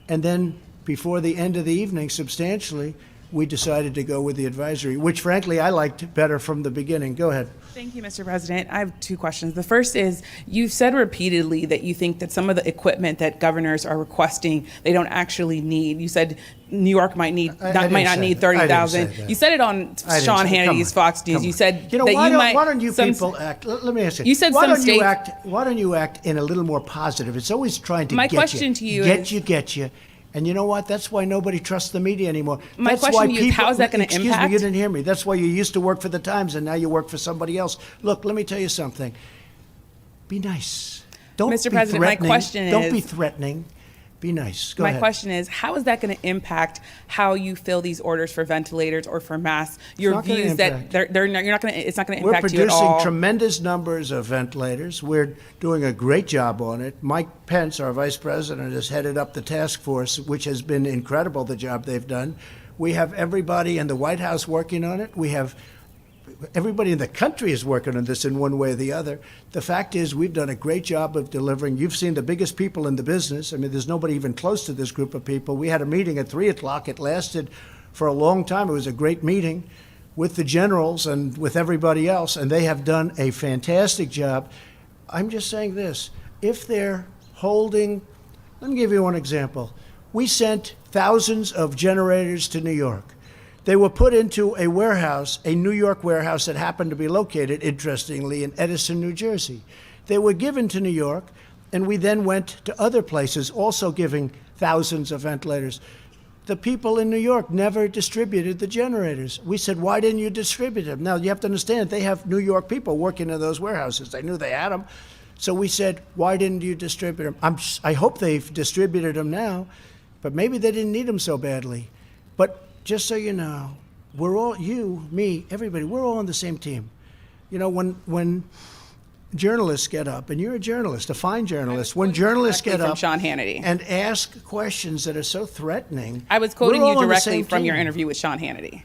And then before the end of the evening, substantially, we decided to go with the advisory, which frankly I liked better from the beginning. Go ahead. Thank you, Mr. President. I have 2 questions. The first is, you've said repeatedly that you think that some of the equipment that governors are requesting, they don't actually need. You said New York might not need 30,000. You said it on Sean Hannity's Fox News. You said that why don't you people act? Let me ask you. You said why some don't you act in a little more positive? It's always trying to My get you. question to you Get you. And you know what? That's why nobody trusts the media anymore. My That's question why to you is, how is that going to Excuse impact? me, you didn't hear me. That's why you used to work for the Times and now you work for somebody else. Look, let me tell you something. Be nice. Don't Mr. be President, my threatening. question Don't is- be threatening. Be nice. Go My ahead. question is, how is that going to impact how you fill these orders for ventilators or for masks? Your not gonna views that impact. you're not going to, it's not going to We're impact you at producing all. tremendous numbers of ventilators. We're doing a great job on it. Mike Pence, our vice president, has headed up the task force, which has been incredible, the job they've done. We have everybody in the White House working on it. We have everybody in the country is working on this in one way or the other. The fact is, we've done a great job of delivering. You've seen the biggest people in the business. I mean, there's nobody even close to this group of people. We had a meeting at 3 o'clock. It lasted for a long time. It was a great meeting with the generals and with everybody else, and they have done a fantastic job. I'm just saying this. If they're holding, let me give you one example. We sent thousands of generators to New York. They were put into a warehouse, a New York warehouse that happened to be located, interestingly, in Edison, New Jersey. They were given to New York, and we then went to other places, also giving thousands of ventilators. The people in New York never distributed the generators. We said, why didn't you distribute them? Now, you have to understand, they have New York people working in those warehouses. They knew they had them. So we said, why didn't you distribute them? I hope they've distributed them now, but maybe they didn't need them so badly. But just so you know, we're all, you, me, everybody, we're all on the same team. You know, when journalists get up, and you're a journalist, a fine journalist, when journalists get from up Sean Hannity. and ask questions that are so threatening. I was quoting we're all you on the directly same from your team. interview with Sean Hannity.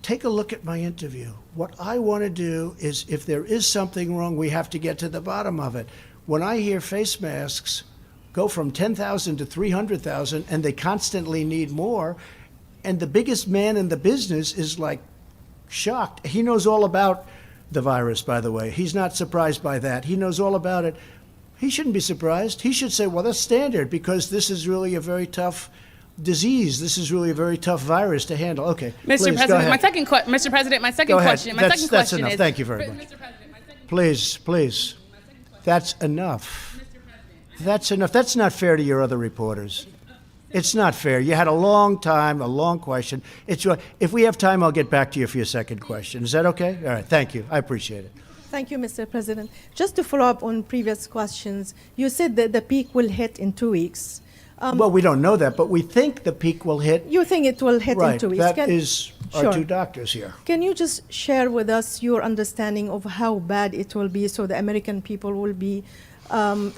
Take a look at my interview. What I want to do is, if there is something wrong, we have to get to the bottom of it. When I hear face masks go from 10,000 to 300,000, and they constantly need more, and the biggest man in the business is like shocked. He knows all about the virus, by the way. He's not surprised by that. He knows all about it. He shouldn't be surprised. He should say, well, that's standard, because this is really a very tough disease. This is really a very tough virus to handle. Okay, Mr. please, President, go ahead. my second Mr. President, my second Go ahead. question. My That's- second that's question enough. is. Thank you very much. Mr. President, my second Please, please. That's enough. That's enough. That's not fair to your other reporters. It's not fair. You had a long time, a long question. If we have time, I'll get back to you for your second question. Is that okay? All right. Thank you. I appreciate it. Thank you, Mr. President. Just to follow up on previous questions, you said that the peak will hit in 2 weeks. Well, we don't know that, but we think the peak will hit. You think it will hit in Right. 2 weeks? That is our Sure. two doctors here. Can you just share with us your understanding of how bad it will be so the American people will be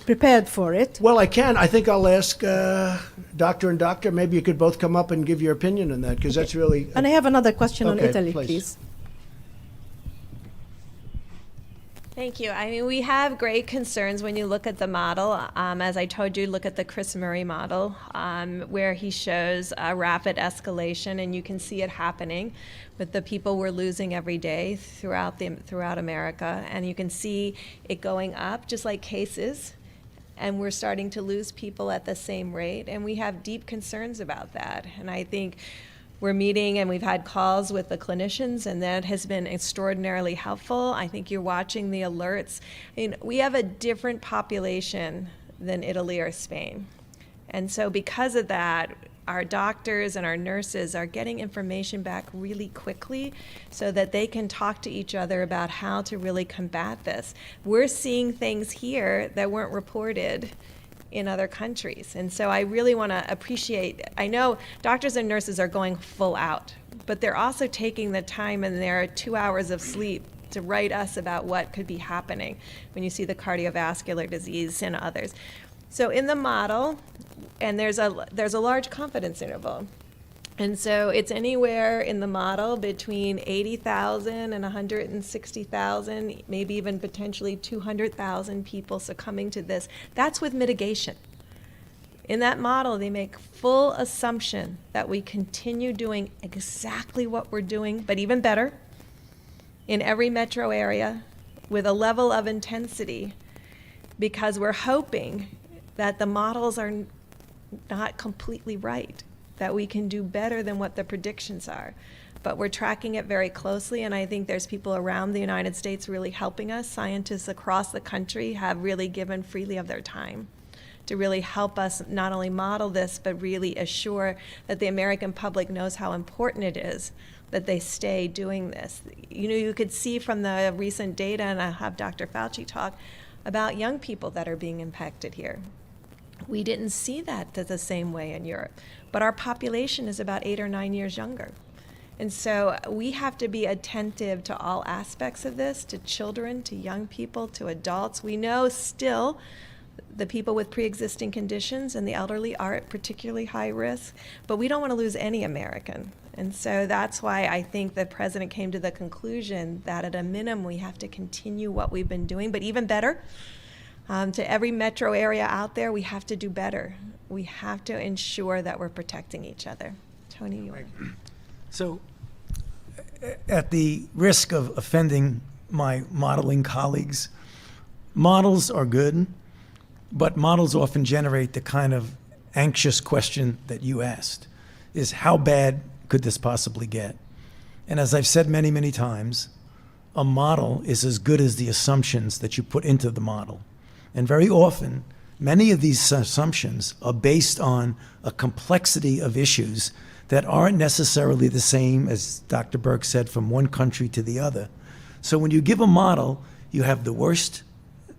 prepared for it? Well, I can. I think I'll ask doctor and doctor. Maybe you could both come up and give your opinion on that, because that's really. And I have another question on Okay, Italy, please. please. Thank you. I mean, we have great concerns when you look at the model. As I told you, look at the Chris Murray model, where he shows a rapid escalation, and you can see it happening with the people we're losing every day throughout America. And you can see it going up, just like cases, and we're starting to lose people at the same rate. And we have deep concerns about that. And I think we're meeting and we've had calls with the clinicians, and that has been extraordinarily helpful. I think you're watching the alerts. I mean, we have a different population than Italy or Spain. And so because of that, our doctors and our nurses are getting information back really quickly so that they can talk to each other about how to really combat this. We're seeing things here that weren't reported in other countries. And so I really want to appreciate, I know doctors and nurses are going full out, but they're also taking the time in their 2 hours of sleep to write us about what could be happening when you see the cardiovascular disease and others. So in the model, and there's a large confidence interval. And so it's anywhere in the model between 80,000 and 160,000, maybe even potentially 200,000 people succumbing to this. That's with mitigation. In that model, they make full assumption that we continue doing exactly what we're doing, but even better, in every metro area with a level of intensity, because we're hoping that the models are not completely right, that we can do better than what the predictions are. But we're tracking it very closely, and I think there's people around the United States really helping us. Scientists across the country have really given freely of their time to really help us not only model this, but really assure that the American public knows how important it is that they stay doing this. You know, you could see from the recent data, and I'll have Dr. Fauci talk, about young people that are being impacted here. We didn't see that the same way in Europe. But our population is about 8 or 9 years younger. And so we have to be attentive to all aspects of this, to children, to young people, to adults. We know still the people with pre-existing conditions and the elderly are at particularly high risk, but we don't want to lose any American. And so that's why I think the president came to the conclusion that at a minimum we have to continue what we've been doing, but even better, to every metro area out there, we have to do better. We have to ensure that we're protecting each other. Tony, you want to? So, at the risk of offending my modeling colleagues, models are good, but models often generate the kind of anxious question that you asked, is how bad could this possibly get? And as I've said many, many times, a model is as good as the assumptions that you put into the model. And very often, many of these assumptions are based on a complexity of issues that aren't necessarily the same, as Dr. Burke said, from one country to the other. So when you give a model, you have the worst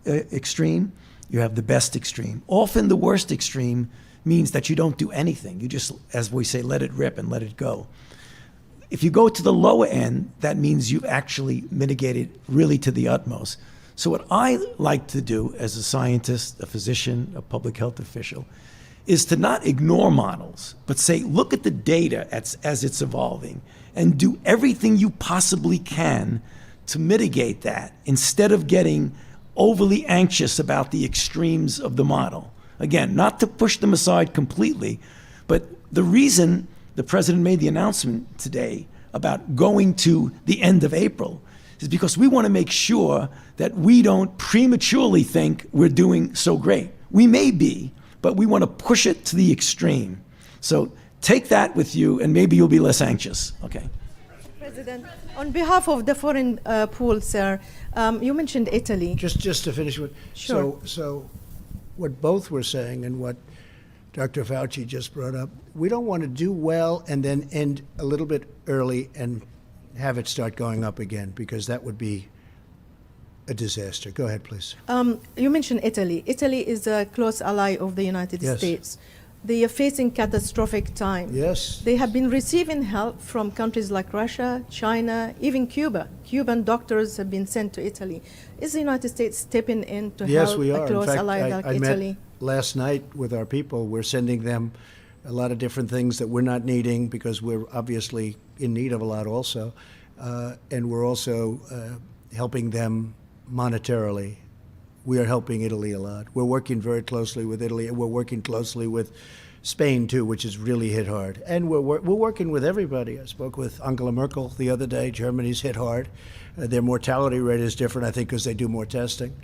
extreme, you have the best extreme. Often the worst extreme means that you don't do anything. You just, as we say, let it rip and let it go. If you go to the lower end, that means you've actually mitigated really to the utmost. So what I like to do as a scientist, a physician, a public health official, is to not ignore models, but say, look at the data as it's evolving and do everything you possibly can to mitigate that instead of getting overly anxious about the extremes of the model. Again, not to push them aside completely, but the reason the president made the announcement today about going to the end of April is because we want to make sure that we don't prematurely think we're doing so great. We may be, but we want to push it to the extreme. So take that with you, and maybe you'll be less anxious. Okay. President, on behalf of the foreign pool, sir, you mentioned Italy. Just to finish with, Sure. So what both were saying and what Dr. Fauci just brought up, we don't want to do well and then end a little bit early and have it start going up again, because that would be a disaster. Go ahead, please. You mentioned Italy. Italy is a close ally of the United Yes. States. They are facing catastrophic time. Yes. They have been receiving help from countries like Russia, China, even Cuba. Cuban doctors have been sent to Italy. Is the United States stepping in to Yes, help we a are. close In fact, ally like I Italy? met last night with our people. We're sending them a lot of different things that we're not needing because we're obviously in need of a lot also. And we're also helping them monetarily. We are helping Italy a lot. We're working very closely with Italy, and we're working closely with Spain too, which is really hit hard. And we're working with everybody. I spoke with Angela Merkel the other day. Germany's hit hard. Their mortality rate is different, I think, because they do more testing.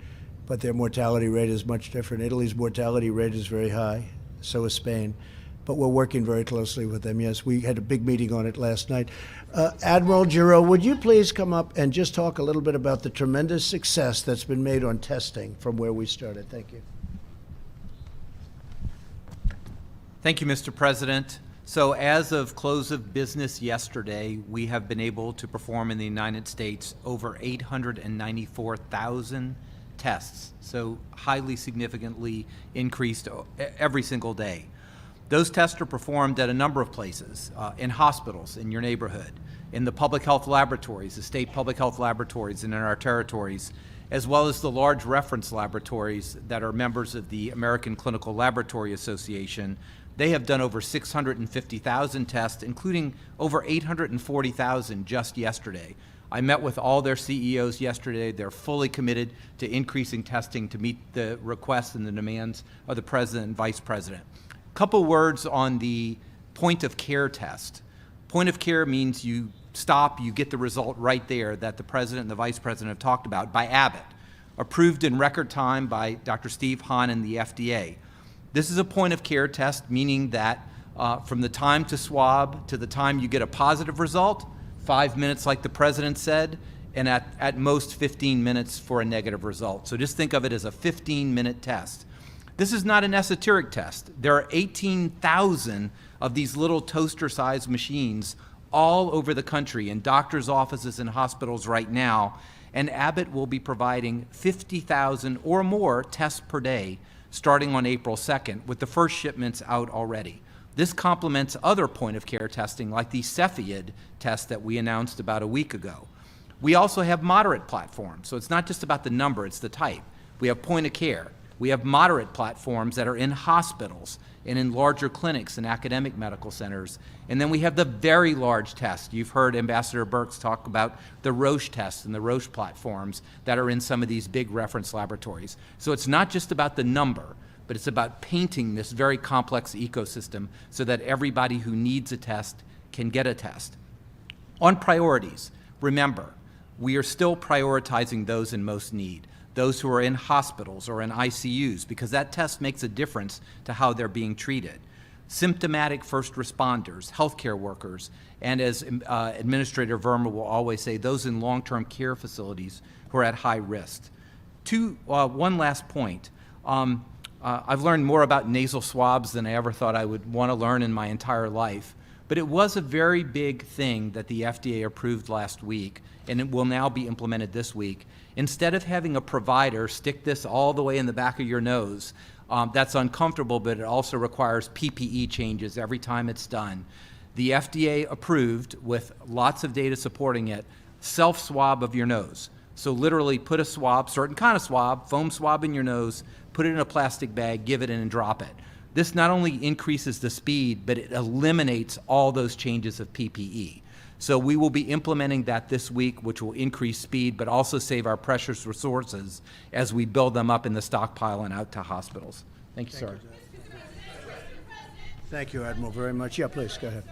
But their mortality rate is much different. Italy's mortality rate is very high. So is Spain. But we're working very closely with them. Yes, we had a big meeting on it last night. Admiral Giro, would you please come up and just talk a little bit about the tremendous success that's been made on testing from where we started? Thank you. Thank you, Mr. President. So as of close of business yesterday, we have been able to perform in the United States over 894,000 tests, so highly significantly increased every single day. Those tests are performed at a number of places, in hospitals in your neighborhood, in the public health laboratories, the state public health laboratories and in our territories, as well as the large reference laboratories that are members of the American Clinical Laboratory Association. They have done over 650,000 tests, including over 840,000 just yesterday. I met with all their CEOs yesterday. They're fully committed to increasing testing to meet the requests and the demands of the President and Vice President. Couple words on the point of care test. Point of care means you stop, you get the result right there that the President and the Vice President have talked about by Abbott, approved in record time by Dr. Steve Hahn and the FDA. This is a point of care test, meaning that from the time to swab to the time you get a positive result, 5 minutes like the President said, and at most 15 minutes for a negative result. So just think of it as a 15-minute test. This is not an esoteric test. There are 18,000 of these little toaster-sized machines all over the country in doctors' offices and hospitals right now, and Abbott will be providing 50,000 or more tests per day starting on April 2nd, with the first shipments out already. This complements other point-of-care testing like the Cepheid test that we announced about a week ago. We also have moderate platforms, so it's not just about the number, it's the type. We have point-of-care. We have moderate platforms that are in hospitals and in larger clinics and academic medical centers. And then we have the very large test. You've heard Ambassador Birx talk about the Roche tests and the Roche platforms that are in some of these big reference laboratories. So it's not just about the number, but it's about painting this very complex ecosystem so that everybody who needs a test can get a test. On priorities, remember, we are still prioritizing those in most need, those who are in hospitals or in ICUs, because that test makes a difference to how they're being treated. Symptomatic first responders, healthcare workers, and as Administrator Verma will always say, those in long-term care facilities who are at high risk. One last point. I've learned more about nasal swabs than I ever thought I would want to learn in my entire life. But it was a very big thing that the FDA approved last week, and it will now be implemented this week. Instead of having a provider stick this all the way in the back of your nose, that's uncomfortable, but it also requires PPE changes every time it's done. The FDA approved, with lots of data supporting it, self-swab of your nose. So literally put a swab, certain kind of swab, foam swab in your nose, put it in a plastic bag, give it in and drop it. This not only increases the speed, but it eliminates all those changes of PPE. So we will be implementing that this week, which will increase speed, but also save our precious resources as we build them up in the stockpile and out to hospitals. Thank you, sir. Thank you, Admiral, very much. Yeah, please, go ahead.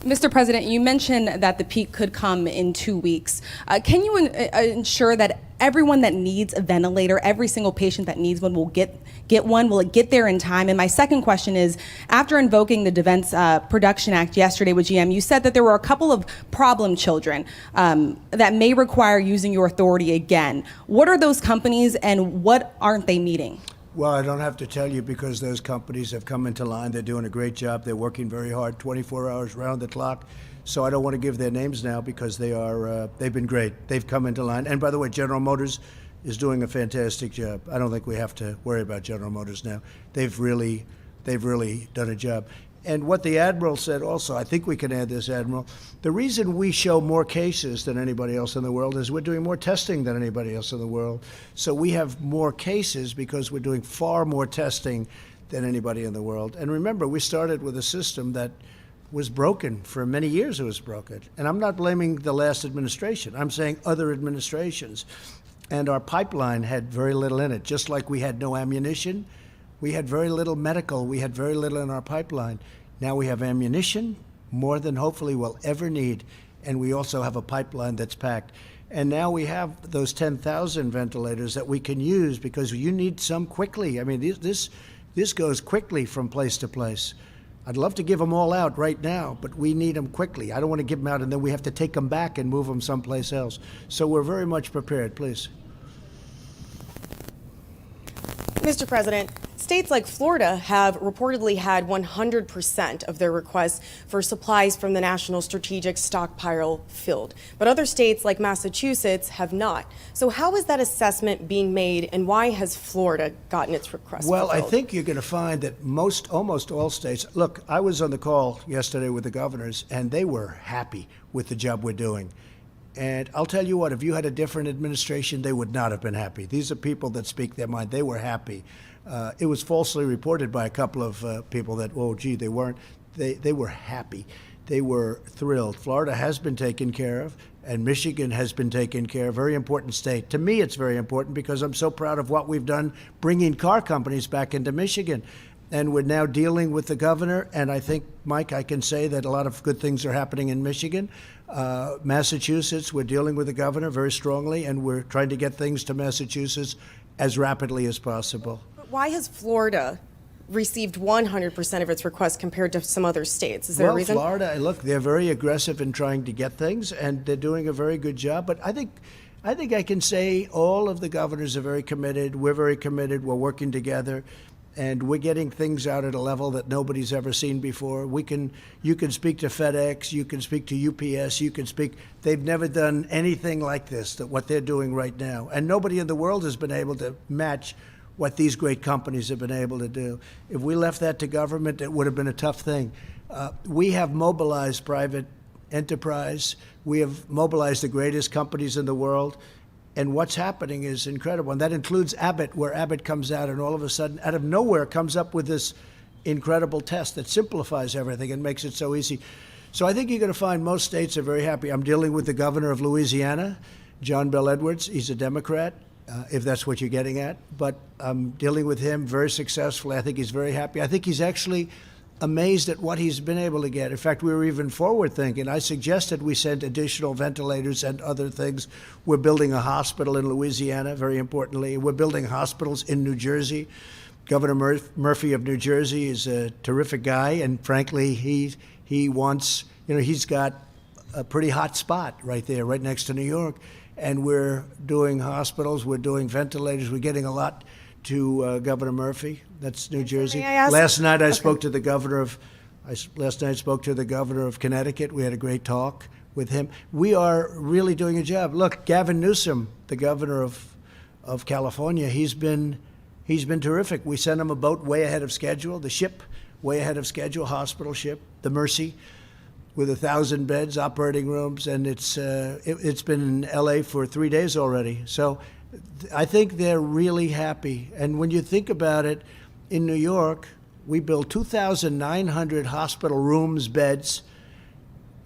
Mr. President, you mentioned that the peak could come in 2 weeks. Can you ensure that everyone that needs a ventilator, every single patient that needs one will get one? Will it get there in time? And my second question is, after invoking the Defense Production Act yesterday with GM, you said that there were a couple of problem children that may require using your authority again. What are those companies and what aren't they meeting? Well, I don't have to tell you because those companies have come into line. They're doing a great job. They're working very hard, 24 hours round the clock. So I don't want to give their names now because they've been great. They've come into line. And by the way, General Motors is doing a fantastic job. I don't think we have to worry about General Motors now. They've really done a job. And what the Admiral said also, I think we can add this, Admiral, the reason we show more cases than anybody else in the world is we're doing more testing than anybody else in the world. So we have more cases because we're doing far more testing than anybody in the world. And remember, we started with a system that was broken. For many years it was broken. And I'm not blaming the last administration. I'm saying other administrations. And our pipeline had very little in it. Just like we had no ammunition, we had very little medical. We had very little in our pipeline. Now we have ammunition, more than hopefully we'll ever need. And we also have a pipeline that's packed. And now we have those 10,000 ventilators that we can use because you need some quickly. I mean, this goes quickly from place to place. I'd love to give them all out right now, but we need them quickly. I don't want to give them out and then we have to take them back and move them someplace else. So we're very much prepared, please. Mr. President, states like Florida have reportedly had 100% of their requests for supplies from the National Strategic Stockpile filled, but other states like Massachusetts have not. So how is that assessment being made, and why has Florida gotten its request Well, fulfilled? I think you're going to find that almost all states, look, I was on the call yesterday with the governors, and they were happy with the job we're doing. And I'll tell you what, if you had a different administration, they would not have been happy. These are people that speak their mind. They were happy. It was falsely reported by a couple of people that, oh, gee, they weren't. They were happy. They were thrilled. Florida has been taken care of, and Michigan has been taken care of. Very important state. To me, it's very important because I'm so proud of what we've done bringing car companies back into Michigan. And we're now dealing with the governor, and I think, Mike, I can say that a lot of good things are happening in Michigan. Massachusetts, we're dealing with the governor very strongly, and we're trying to get things to Massachusetts as rapidly as possible. But why has Florida received 100% of its requests compared to some other states? Is there a reason? Florida, look, they're very aggressive in trying to get things, and they're doing a very good job. But I think I can say all of the governors are very committed. We're very committed. We're working together. and we're getting things out at a level that nobody's ever seen before. You can speak to FedEx, you can speak to UPS, they've never done anything like this, that what they're doing right now. And nobody in the world has been able to match what these great companies have been able to do. If we left that to government, it would have been a tough thing. We have mobilized private enterprise. We have mobilized the greatest companies in the world. And what's happening is incredible. And that includes Abbott, where Abbott comes out and all of a sudden, out of nowhere, comes up with this incredible test that simplifies everything and makes it so easy. So I think you're going to find most states are very happy. I'm dealing with the governor of Louisiana, John Bel Edwards. He's a Democrat, if that's what you're getting at. But I'm dealing with him very successfully. I think he's very happy. I think he's actually amazed at what he's been able to get. In fact, we were even forward thinking. I suggested we send additional ventilators and other things. We're building a hospital in Louisiana, very importantly. We're building hospitals in New Jersey. Governor Murphy of New Jersey is a terrific guy, and frankly, he wants, he's got a pretty hot spot right there, right next to New York. And we're doing hospitals, we're doing ventilators, we're getting a lot to Governor Murphy. That's New Jersey. May I ask? Last night I spoke to the governor of Connecticut. We had a great talk with him. We are really doing a job. Look, Gavin Newsom, the governor of California, he's been terrific. We sent him a boat way ahead of schedule, the ship way ahead of schedule, hospital ship, the Mercy, with 1,000 beds, operating rooms, and it's been in LA for 3 days already. So I think they're really happy. And when you think about it, in New York, we built 2,900 hospital rooms, beds.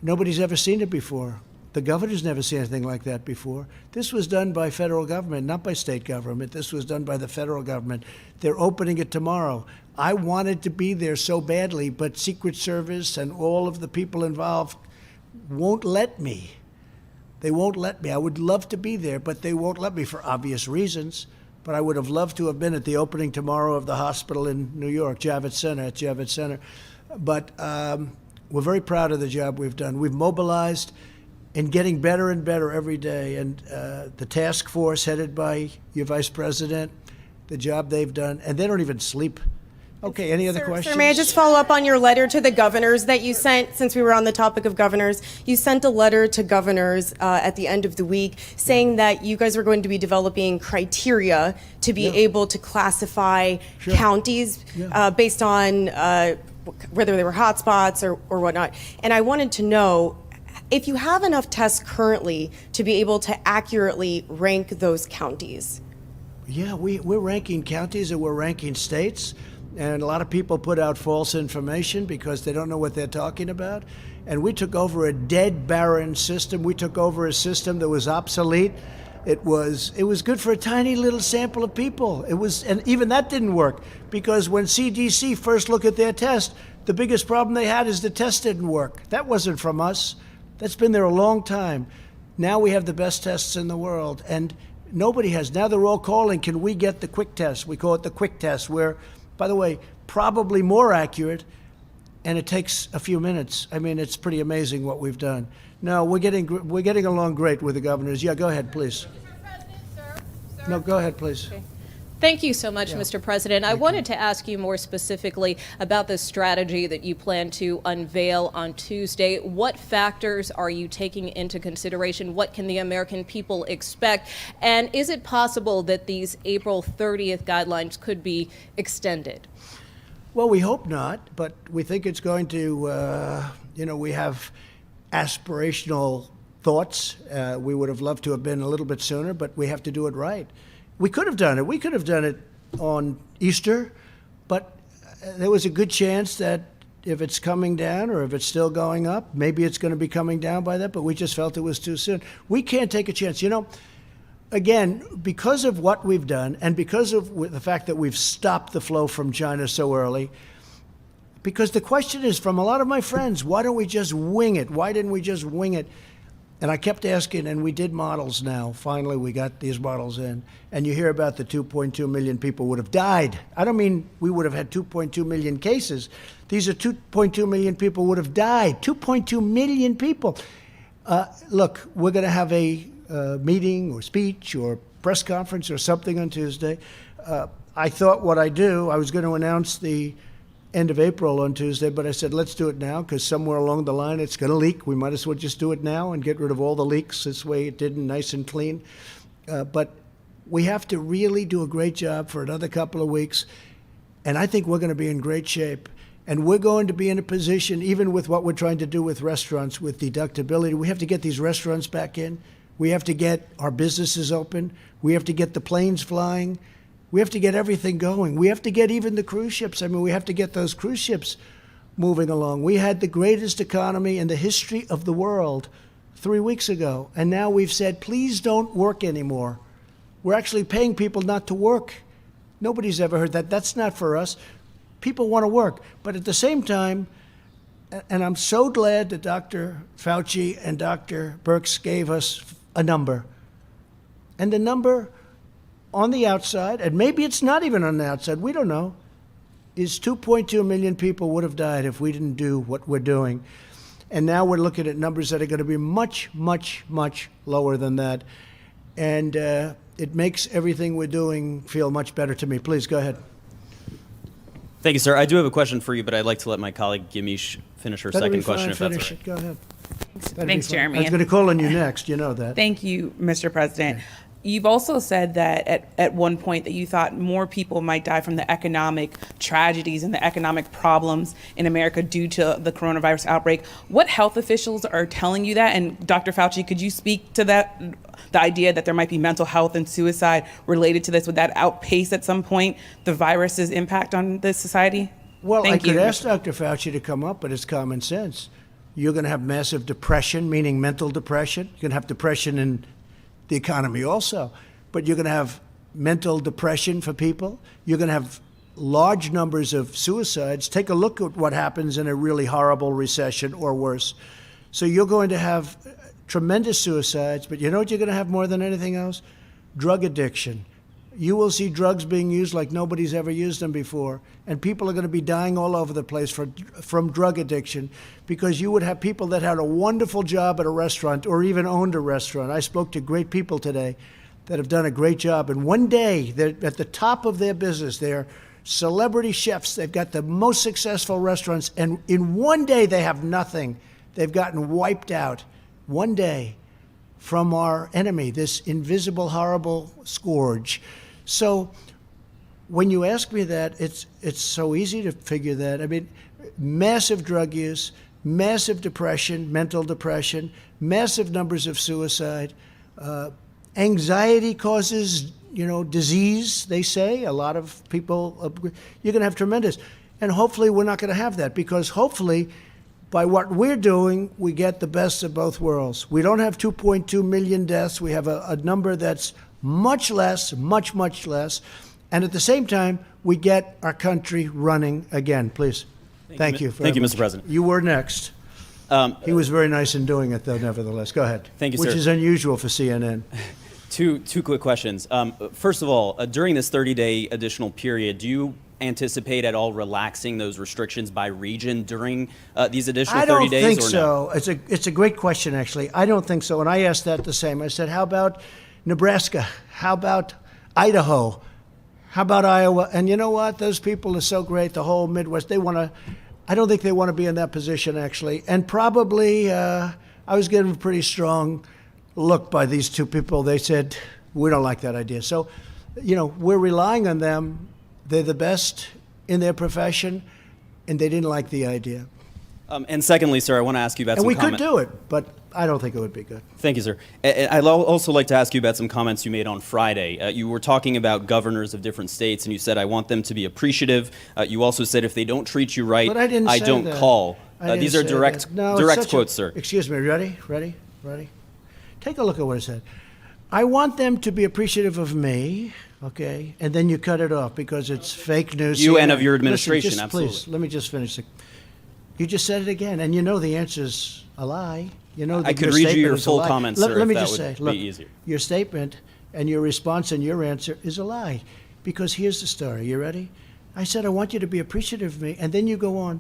Nobody's ever seen it before. The governor's never seen anything like that before. This was done by federal government, not by state government. This was done by the federal government. They're opening it tomorrow. I wanted to be there so badly, but Secret Service and all of the people involved won't let me. They won't let me. I would love to be there, but they won't let me for obvious reasons. But I would have loved to have been at the opening tomorrow of the hospital in New York, Javits Center. But we're very proud of the job we've done. We've mobilized and getting better and better every day. And the task force headed by your vice president, the job they've done, and they don't even sleep. Okay, any other questions? Sir, may I just follow up on your letter to the governors that you sent, since we were on the topic of governors? You sent a letter to governors at the end of the week saying that you guys were going to be developing criteria to be able to classify counties based on whether they were hotspots or whatnot. And I wanted to know if you have enough tests currently to be able to accurately rank those counties. Yeah, we're ranking counties and we're ranking states. And a lot of people put out false information because they don't know what they're talking about. And we took over a dead, barren system. We took over a system that was obsolete. It was good for a tiny little sample of people. And even that didn't work because when CDC first looked at their test, the biggest problem they had is the test didn't work. That wasn't from us. That's been there a long time. Now we have the best tests in the world, and nobody has. Now they're all calling, can we get the quick test? We call it the quick test, where, by the way, probably more accurate, and it takes a few minutes. I mean, it's pretty amazing what we've done. No, we're getting along great with the governors. Yeah, go ahead, please. No, go ahead, please. Okay. Thank you so much, Mr. President. I wanted to ask you more specifically about the strategy that you plan to unveil on Tuesday. What factors are you taking into consideration? What can the American people expect? And is it possible that these April 30th guidelines could be extended? Well, we hope not, but we think it's going to, we have aspirational thoughts. We would have loved to have been a little bit sooner, but we have to do it right. We could have done it. We could have done it on Easter, but there was a good chance that if it's coming down or if it's still going up, maybe it's going to be coming down by that, but we just felt it was too soon. We can't take a chance. Again, because of what we've done and because of the fact that we've stopped the flow from China so early, because the question is from a lot of my friends, why don't we just wing it? Why didn't we just wing it? And I kept asking, and we did models now. Finally, we got these models in. And you hear about the 2.2 million people would have died. I don't mean we would have had 2.2 million cases. These are 2.2 million people would have died. 2.2 million people. Look, we're going to have a meeting or speech or press conference or something on Tuesday. I thought what I do, I was going to announce the end of April on Tuesday, but I said, let's do it now, because somewhere along the line it's going to leak. We might as well just do it now and get rid of all the leaks. This way it didn't, nice and clean. But we have to really do a great job for another couple of weeks, and I think we're going to be in great shape. And we're going to be in a position, even with what we're trying to do with restaurants, with deductibility, we have to get these restaurants back in. We have to get our businesses open. We have to get the planes flying. We have to get everything going. We have to get even the cruise ships. I mean, we have to get those cruise ships moving along. We had the greatest economy in the history of the world 3 weeks ago. And now we've said, please don't work anymore. We're actually paying people not to work. Nobody's ever heard that. That's not for us. People want to work. But at the same time, and I'm so glad that Dr. Fauci and Dr. Birx gave us a number. And the number on the outside, and maybe it's not even on the outside, we don't know, is 2.2 million people would have died if we didn't do what we're doing. And now we're looking at numbers that are going to be much, much, much lower than that. And it makes everything we're doing feel much better to me. Please, go ahead. Thank you, sir. I do have a question for you, but I'd like to let my colleague Gimish finish her second question, if that's all right. Go ahead. Thanks, Jeremy. I was going to call on you next. You know that. Thank you, Mr. President. You've also said that at one point that you thought more people might die from the economic tragedies and the economic problems in America due to the coronavirus outbreak. What health officials are telling you that? And Dr. Fauci, could you speak to that, the idea that there might be mental health and suicide related to this? Would that outpace at some point the virus's impact on this society? Well, I could ask Dr. Fauci to come up, but it's common sense. You're going to have massive depression, meaning mental depression. You're going to have depression in the economy also, but you're going to have mental depression for people. You're going to have large numbers of suicides. Take a look at what happens in a really horrible recession or worse. So you're going to have tremendous suicides, but you know what you're going to have more than anything else? Drug addiction. You will see drugs being used like nobody's ever used them before, and people are going to be dying all over the place from drug addiction, because you would have people that had a wonderful job at a restaurant or even owned a restaurant. I spoke to great people today that have done a great job, and one day they're at the top of their business. They're celebrity chefs. They've got the most successful restaurants, and in one day they have nothing. They've gotten wiped out one day from our enemy, this invisible, horrible scourge. So when you ask me that, it's so easy to figure that. I mean, massive drug use, massive depression, mental depression, massive numbers of suicide. Anxiety causes, disease, they say. A lot of people, you're going to have tremendous. And hopefully we're not going to have that, because hopefully by what we're doing, we get the best of both worlds. We don't have 2.2 million deaths. We have a number that's much less, much, much less. And at the same time, we get our country running again. Please. Thank you. Thank you, Mr. President. You were next. He was very nice in doing it, though, nevertheless. Go ahead. Thank you, sir. Which is unusual for CNN. Two quick questions. First of all, during this 30-day additional period, do you anticipate at all relaxing those restrictions by region during these additional 30 days? I don't think or so. No? It's a great question, actually. I don't think so. And I asked that the same. I said, how about Nebraska? How about Idaho? How about Iowa? And you know what? Those people are so great, the whole Midwest. I don't think they want to be in that position, actually. And probably, I was given a pretty strong look by these two people. They said, we don't like that idea. So, we're relying on them. They're the best in their profession, and they didn't like the idea. And secondly, sir, I want to ask you about some comments. And we could do it, but I don't think it would be good. Thank you, sir. I'd also like to ask you about some comments you made on Friday. You were talking about governors of different states, and you said, I want them to be appreciative. You also said, if they don't treat you right, but I didn't say don't that. call. I These are didn't say direct that. No, direct quotes, sir. Excuse me. Ready? Take a look at what I said. I want them to be appreciative of me, okay? And then you cut it off because it's fake news. You and of your administration, Listen, absolutely. Please, let me just finish. You just said it again, and the answer's a lie. I could read you your full comments, sir, let me if just that say, would be easier. Your statement and your response and your answer is a lie, because here's the story. You ready? I said, I want you to be appreciative of me, and then you go on,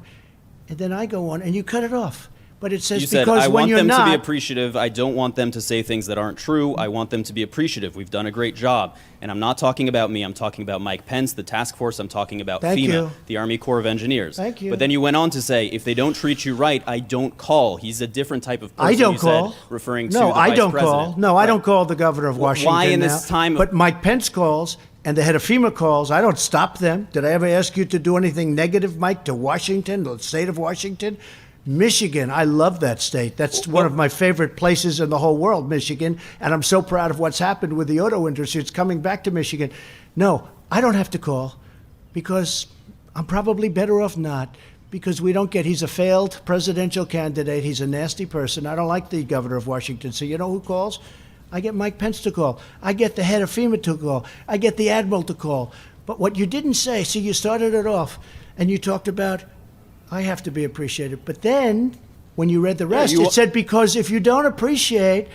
and then I go on, and you cut it off. But it says You said, because I when want you're them to not, be appreciative. I don't want them to say things that aren't true. I want them to be appreciative. We've done a great job. And I'm not talking about me. I'm talking about Mike Pence, the task force. I'm talking about Thank FEMA, you. the Army Corps of Engineers. Thank you. But then you went on to say, if they don't treat you right, I don't call. He's a different type of person, I don't you call. said, referring to No, the I vice don't president. call. No, I don't call the governor of Washington Why in now. this time? But Mike Pence calls, and the head of FEMA calls. I don't stop them. Did I ever ask you to do anything negative, Mike, to Washington, the state of Washington? Michigan, I love that state. That's one of my favorite places in the whole world, Michigan. And I'm so proud of what's happened with the auto industry. It's coming back to Michigan. No, I don't have to call because I'm probably better off not, because we don't get, he's a failed presidential candidate. He's a nasty person. I don't like the governor of Washington. So you know who calls? I get Mike Pence to call. I get the head of FEMA to call. I get the admiral to call. But what you didn't say, see, you started it off and you talked about, I have to be appreciated. But then, when you read the rest, it said, because if you don't appreciate,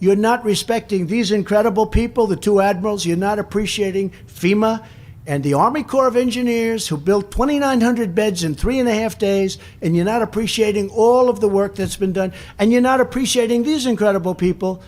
you're not respecting these incredible people, the two admirals, you're not appreciating FEMA and the Army Corps of Engineers who built 2,900 beds in 3.5 days, and you're not appreciating all of the work that's been done, and you're not appreciating these incredible people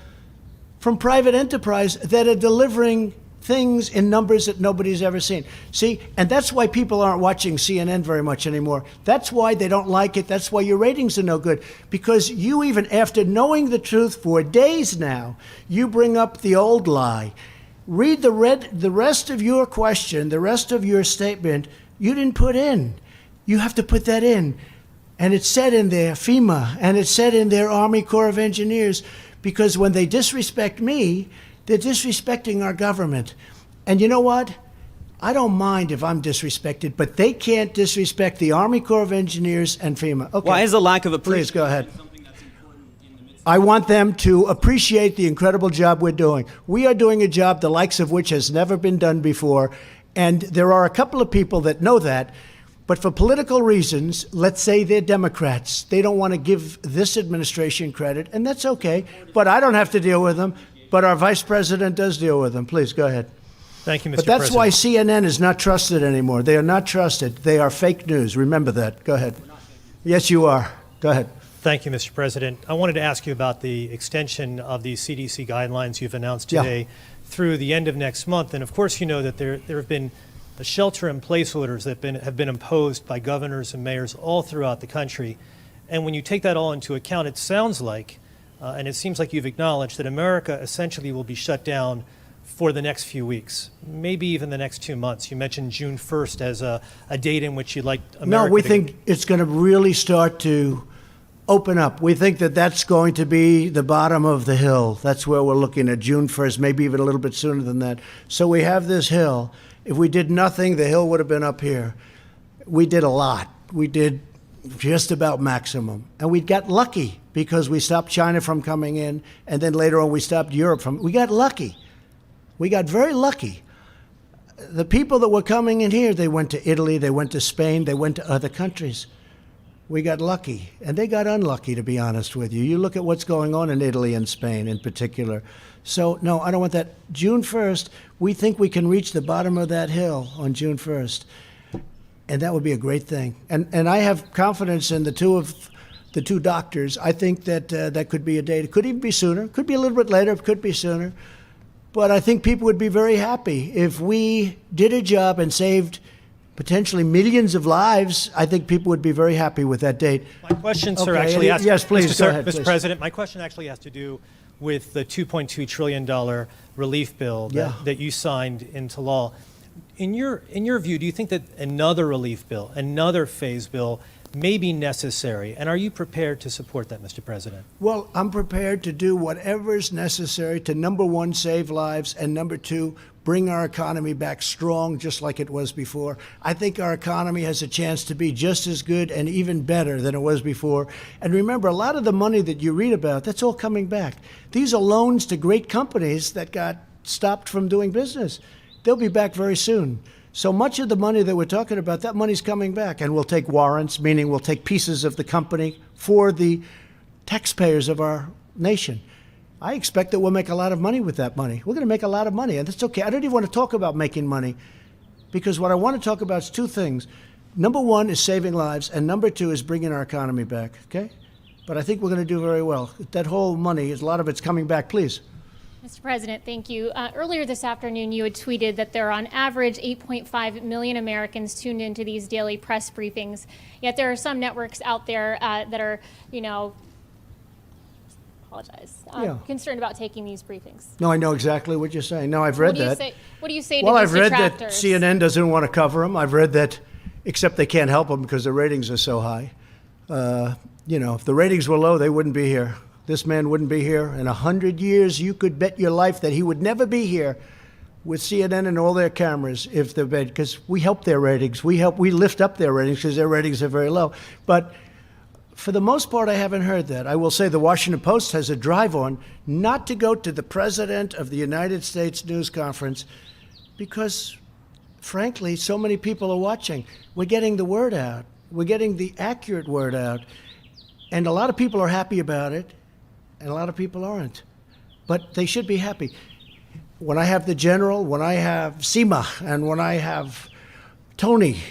from private enterprise that are delivering things in numbers that nobody's ever seen. See, and that's why people aren't watching CNN very much anymore. That's why they don't like it. That's why your ratings are no good. Because you, even after knowing the truth for days now, you bring up the old lie. Read the rest of your question, the rest of your statement, you didn't put in. You have to put that in. And it said in there, FEMA, and it said in there, Army Corps of Engineers, because when they disrespect me, they're disrespecting our government. And you know what? I don't mind if I'm disrespected, but they can't disrespect the Army Corps of Engineers and FEMA. Okay. Why is the lack of appreciation? Please go ahead. I want them to appreciate the incredible job we're doing. We are doing a job the likes of which has never been done before. And there are a couple of people that know that. But for political reasons, let's say they're Democrats. They don't want to give this administration credit, and that's okay. But I don't have to deal with them. But our vice president does deal with them. Please, go ahead. Thank you, Mr. But that's President. why CNN is not trusted anymore. They are not trusted. They are fake news. Remember that. Go ahead. Yes, you are. Go ahead. Thank you, Mr. President. I wanted to ask you about the extension of the CDC guidelines you've announced today through the end of next month. And of course, you know that there have been shelter-in-place orders that have been imposed by governors and mayors all throughout the country. And when you take that all into account, it sounds like, and it seems like you've acknowledged that America essentially will be shut down for the next few weeks, maybe even the next 2 months. You mentioned June 1st as a date in which you'd like America No, we think it's going to really start to open up. We think that that's going to be the bottom of the hill. That's where we're looking at June 1st, maybe even a little bit sooner than that. So we have this hill. If we did nothing, the hill would have been up here. We did a lot. We did just about maximum. And we got lucky because we stopped China from coming in, and then later on we stopped Europe from. We got lucky. We got very lucky. The people that were coming in here, they went to Italy, they went to Spain, they went to other countries. We got lucky, and they got unlucky, to be honest with you. You look at what's going on in Italy and Spain in particular. So, no, I don't want that. June 1st, we think we can reach the bottom of that hill on June 1st, and that would be a great thing. And I have confidence in the two doctors. I think that that could be a date. It could even be sooner. Could be a little bit later. It could be sooner. But I think people would be very happy if we did a job and saved potentially millions of lives. I think people would be very happy with that date. My question, sir, actually has yes, please, go ahead, Mr. please. President, my question actually has to do with the $2.2 trillion relief bill that you signed into law. In your view, do you think that another relief bill, another phase bill, may be necessary? And are you prepared to support that, Mr. President? Well, I'm prepared to do whatever is necessary to, number one, save lives, and number two, bring our economy back strong just like it was before. I think our economy has a chance to be just as good and even better than it was before. And remember, a lot of the money that you read about, that's all coming back. These are loans to great companies that got stopped from doing business. They'll be back very soon. So much of the money that we're talking about, that money's coming back, and we'll take warrants, meaning we'll take pieces of the company for the taxpayers of our nation. I expect that we'll make a lot of money with that money. We're going to make a lot of money, and that's okay. I don't even want to talk about making money, because what I want to talk about is two things. Number one is saving lives, and number two is bringing our economy back, okay? But I think we're going to do very well. That whole money, a lot of it's coming back. Please. Mr. President, thank you. Earlier this afternoon, you had tweeted that there are on average 8.5 million Americans tuned into these daily press briefings. Yet there are some networks out there that are, concerned about taking these briefings. No, I know exactly what you're saying. No, I've read that. What do you say to Well, these I've read that detractors? CNN doesn't want to cover them. I've read that, except they can't help them because the ratings are so high. If the ratings were low, they wouldn't be here. This man wouldn't be here. In 100 years, you could bet your life that he would never be here with CNN and all their cameras if they're bad, because we help their ratings. We lift up their ratings because their ratings are very low. But for the most part, I haven't heard that. I will say the Washington Post has a drive on not to go to the President of the United States news conference because, frankly, so many people are watching. We're getting the word out. We're getting the accurate word out. And a lot of people are happy about it, and a lot of people aren't. But they should be happy. When I have the general, when I have Seema, and when I have Tony,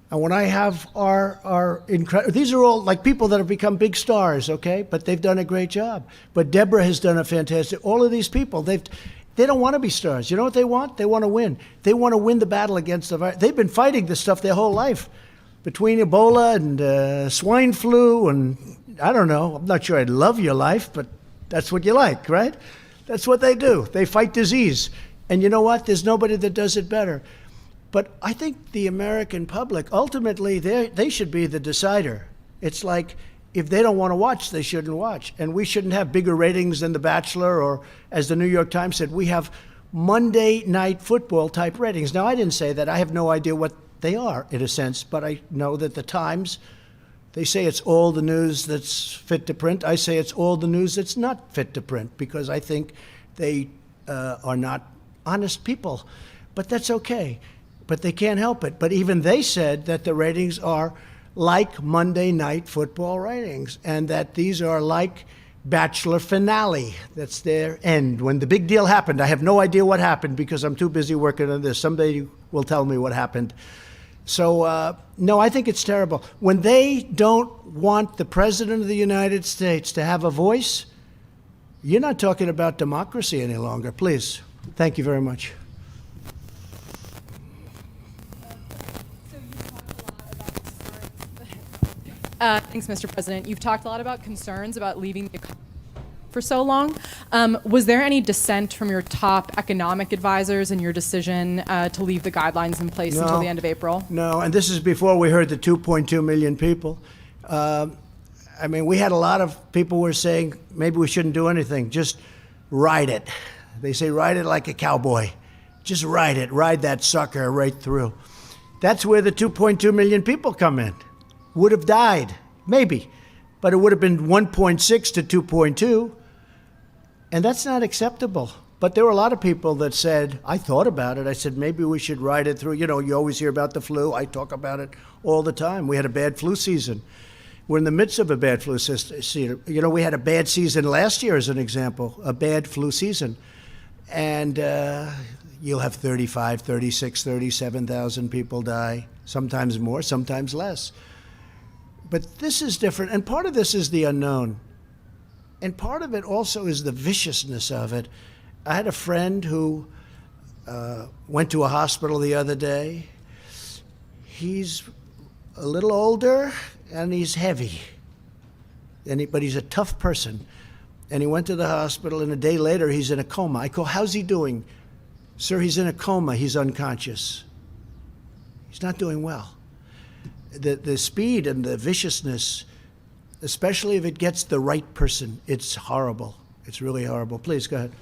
and when I have our incredible, these are all like people that have become big stars, okay? But they've done a great job. But Deborah has done a fantastic, all of these people, they don't want to be stars. You know what they want? They want to win. They want to win the battle against the virus. They've been fighting this stuff their whole life. Between Ebola and swine flu and I don't know, I'm not sure I'd love your life, but that's what you like, right? That's what they do. They fight disease. And you know what? There's nobody that does it better. But I think the American public, ultimately, they should be the decider. It's like if they don't want to watch, they shouldn't watch. And we shouldn't have bigger ratings than The Bachelor or, as the New York Times said, we have Monday Night Football type ratings. Now, I didn't say that. I have no idea what they are, in a sense, but I know that the Times, they say it's all the news that's fit to print. I say it's all the news that's not fit to print because I think they are not honest people. But that's okay. But they can't help it. But even they said that the ratings are like Monday Night Football ratings and that these are like Bachelor finale. That's their end. When the big deal happened, I have no idea what happened because I'm too busy working on this. Somebody will tell me what happened. So, no, I think it's terrible. When they don't want the President of the United States to have a voice, you're not talking about democracy any longer. Please. Thank you very much. Thanks, Mr. President. You've talked a lot about concerns about leaving the economy for so long. Was there any dissent from your top economic advisors in your decision to leave the guidelines in place until the end of April? No, and this is before we heard the 2.2 million people. I mean, we had a lot of people who were saying maybe we shouldn't do anything, just ride it. They say ride it like a cowboy. Just ride it, ride that sucker right through. That's where the 2.2 million people come in. Would have died, maybe, but it would have been 1.6 to 2.2. And that's not acceptable. But there were a lot of people that said, I thought about it. I said, maybe we should ride it through. You know, you always hear about the flu. I talk about it all the time. We had a bad flu season. We're in the midst of a bad flu season. You know, we had a bad season last year, as an example, a bad flu season. And you'll have 35, 36, 37,000 people die, sometimes more, sometimes less. But this is different. And part of this is the unknown. And part of it also is the viciousness of it. I had a friend who went to a hospital the other day. He's a little older and he's heavy, but he's a tough person. And he went to the hospital and a day later he's in a coma. I call, how's he doing? Sir, he's in a coma, he's unconscious. He's not doing well. The speed and the viciousness, especially if it gets the right person, it's horrible. It's really horrible. Please, go ahead.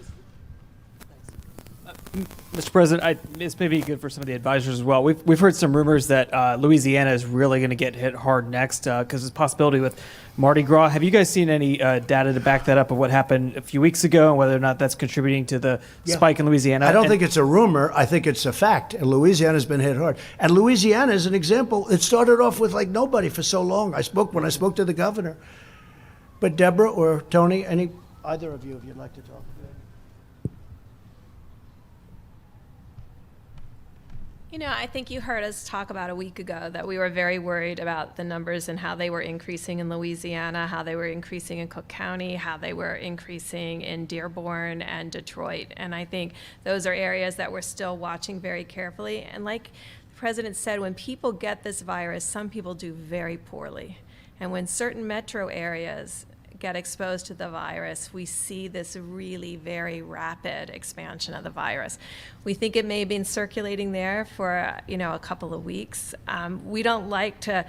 Mr. President, this may be good for some of the advisors as well. We've heard some rumors that Louisiana is really going to get hit hard next because there's a possibility with Mardi Gras. Have you guys seen any data to back that up of what happened a few weeks ago and whether or not that's contributing to the spike in Louisiana? I don't think it's a rumor. I think it's a fact. And Louisiana's been hit hard. And Louisiana is an example. It started off with like nobody for so long. When I spoke to the governor. But Deborah or Tony, either of you, if you'd like to talk. You know, I think you heard us talk about a week ago that we were very worried about the numbers and how they were increasing in Louisiana, how they were increasing in Cook County, how they were increasing in Dearborn and Detroit. And I think those are areas that we're still watching very carefully. And like the president said, when people get this virus, some people do very poorly. And when certain metro areas get exposed to the virus, we see this really very rapid expansion of the virus. We think it may have been circulating there for a couple of weeks. I don't like to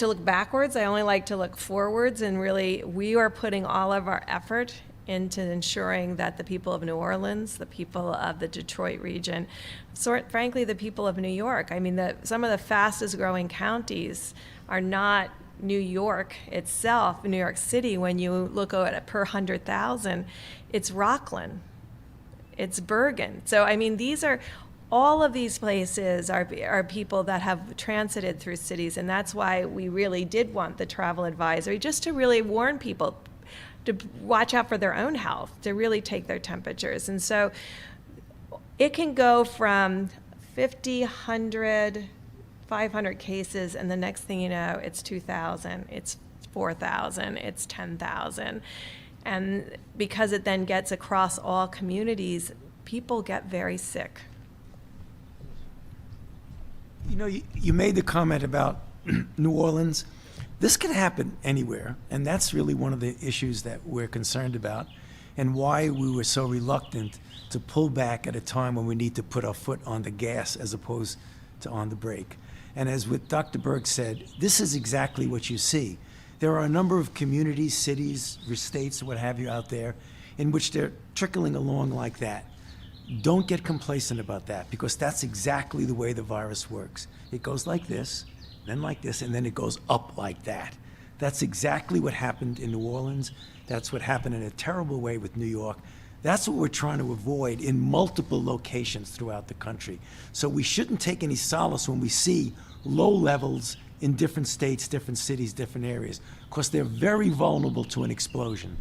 look backwards. I only like to look forwards, and really we are putting all of our effort into ensuring that the people of New Orleans, the people of the Detroit region, frankly the people of New York. I mean, some of the fastest growing counties are not New York itself, New York City. When you look at it per 100,000, it's Rockland, it's Bergen. So I mean, all of these places are people that have transited through cities, and that's why we really did want the travel advisory, just to really warn people to watch out for their own health, to really take their temperatures. And so it can go from 50, 100, 500 cases, and the next thing you know, it's 2,000, it's 4,000, it's 10,000. And because it then gets across all communities, people get very sick. You know, you made the comment about New Orleans. This can happen anywhere, and that's really one of the issues that we're concerned about, and why we were so reluctant to pull back at a time when we need to put our foot on the gas as opposed to on the brake. And as what Dr. Berg said, this is exactly what you see. There are a number of communities, cities, states, what have you out there, in which they're trickling along like that. Don't get complacent about that, because that's exactly the way the virus works. It goes like this, then like this, and then it goes up like that. That's exactly what happened in New Orleans. That's what happened in a terrible way with New York. That's what we're trying to avoid in multiple locations throughout the country. So we shouldn't take any solace when we see low levels in different states, different cities, different areas, because they're very vulnerable to an explosion.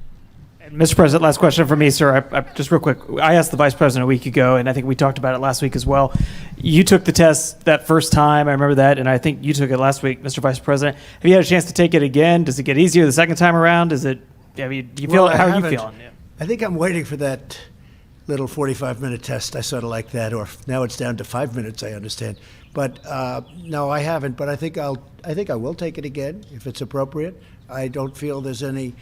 And Mr. President, last question for me, sir. Just real quick, I asked the Vice President a week ago, and I think we talked about it last week as well. You took the test that first time, I remember that, and I think you took it last week, Mr. Vice President. Have you had a chance to take it again? Does it get easier the second time around? Do you feel, how are you feeling? Yeah. I think I'm waiting for that little 45-minute test. I sort of like that, or now it's down to 5 minutes, I understand. But no, I haven't. But I think I will take it again if it's appropriate. I don't feel there's any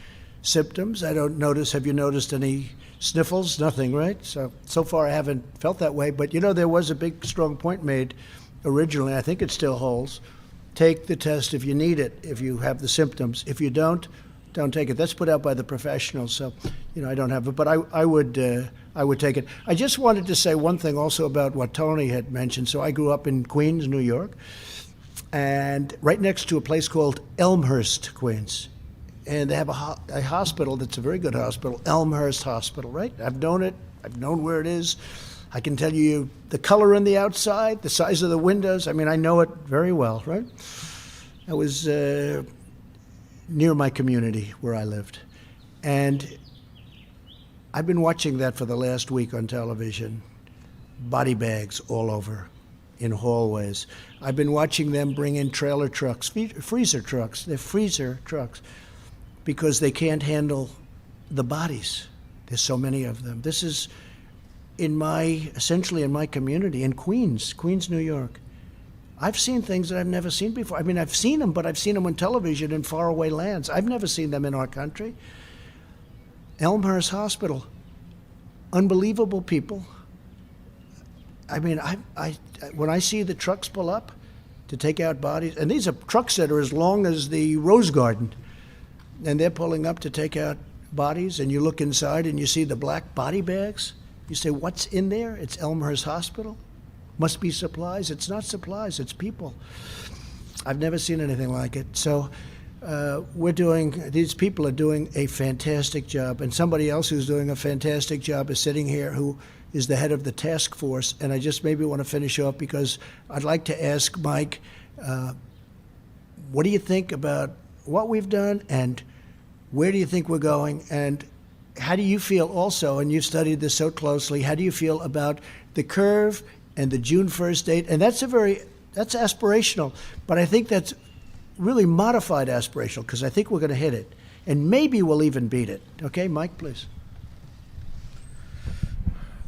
symptoms. I don't notice. Have you noticed any sniffles? Nothing, right? So far I haven't felt that way. But there was a big, strong point made originally. I think it still holds. Take the test if you need it. If you have the symptoms. If you don't take it. That's put out by the professionals. So, I don't have it, but I would take it. I just wanted to say one thing also about what Tony had mentioned. So I grew up in Queens, New York, and right next to a place called Elmhurst, Queens. And they have a hospital that's a very good hospital, Elmhurst Hospital, right? I've known it. I've known where it is. I can tell you the color on the outside, the size of the windows. I mean, I know it very well, right? I was near my community where I lived. And I've been watching that for the last week on television. Body bags all over in hallways. I've been watching them bring in trailer trucks, freezer trucks. They're freezer trucks because they can't handle the bodies. There's so many of them. This is essentially in my community, in Queens, New York. I've seen things that I've never seen before. I mean, I've seen them, but I've seen them on television in faraway lands. I've never seen them in our country. Elmhurst Hospital, unbelievable people. I mean, when I see the trucks pull up to take out bodies, and these are trucks that are as long as the Rose Garden, and they're pulling up to take out bodies, and you look inside and you see the black body bags. You say, what's in there? It's Elmhurst Hospital. Must be supplies. It's not supplies, it's people. I've never seen anything like it. So these people are doing a fantastic job, and somebody else who's doing a fantastic job is sitting here, who is the head of the task force. And I just maybe want to finish off because I'd like to ask Mike, what do you think about what we've done, and where do you think we're going, and how do you feel also, and you've studied this so closely, how do you feel about the curve and the June 1st date, and that's aspirational, but I think that's really modified aspirational, because I think we're going to hit it, and maybe we'll even beat it. Okay, Mike, please.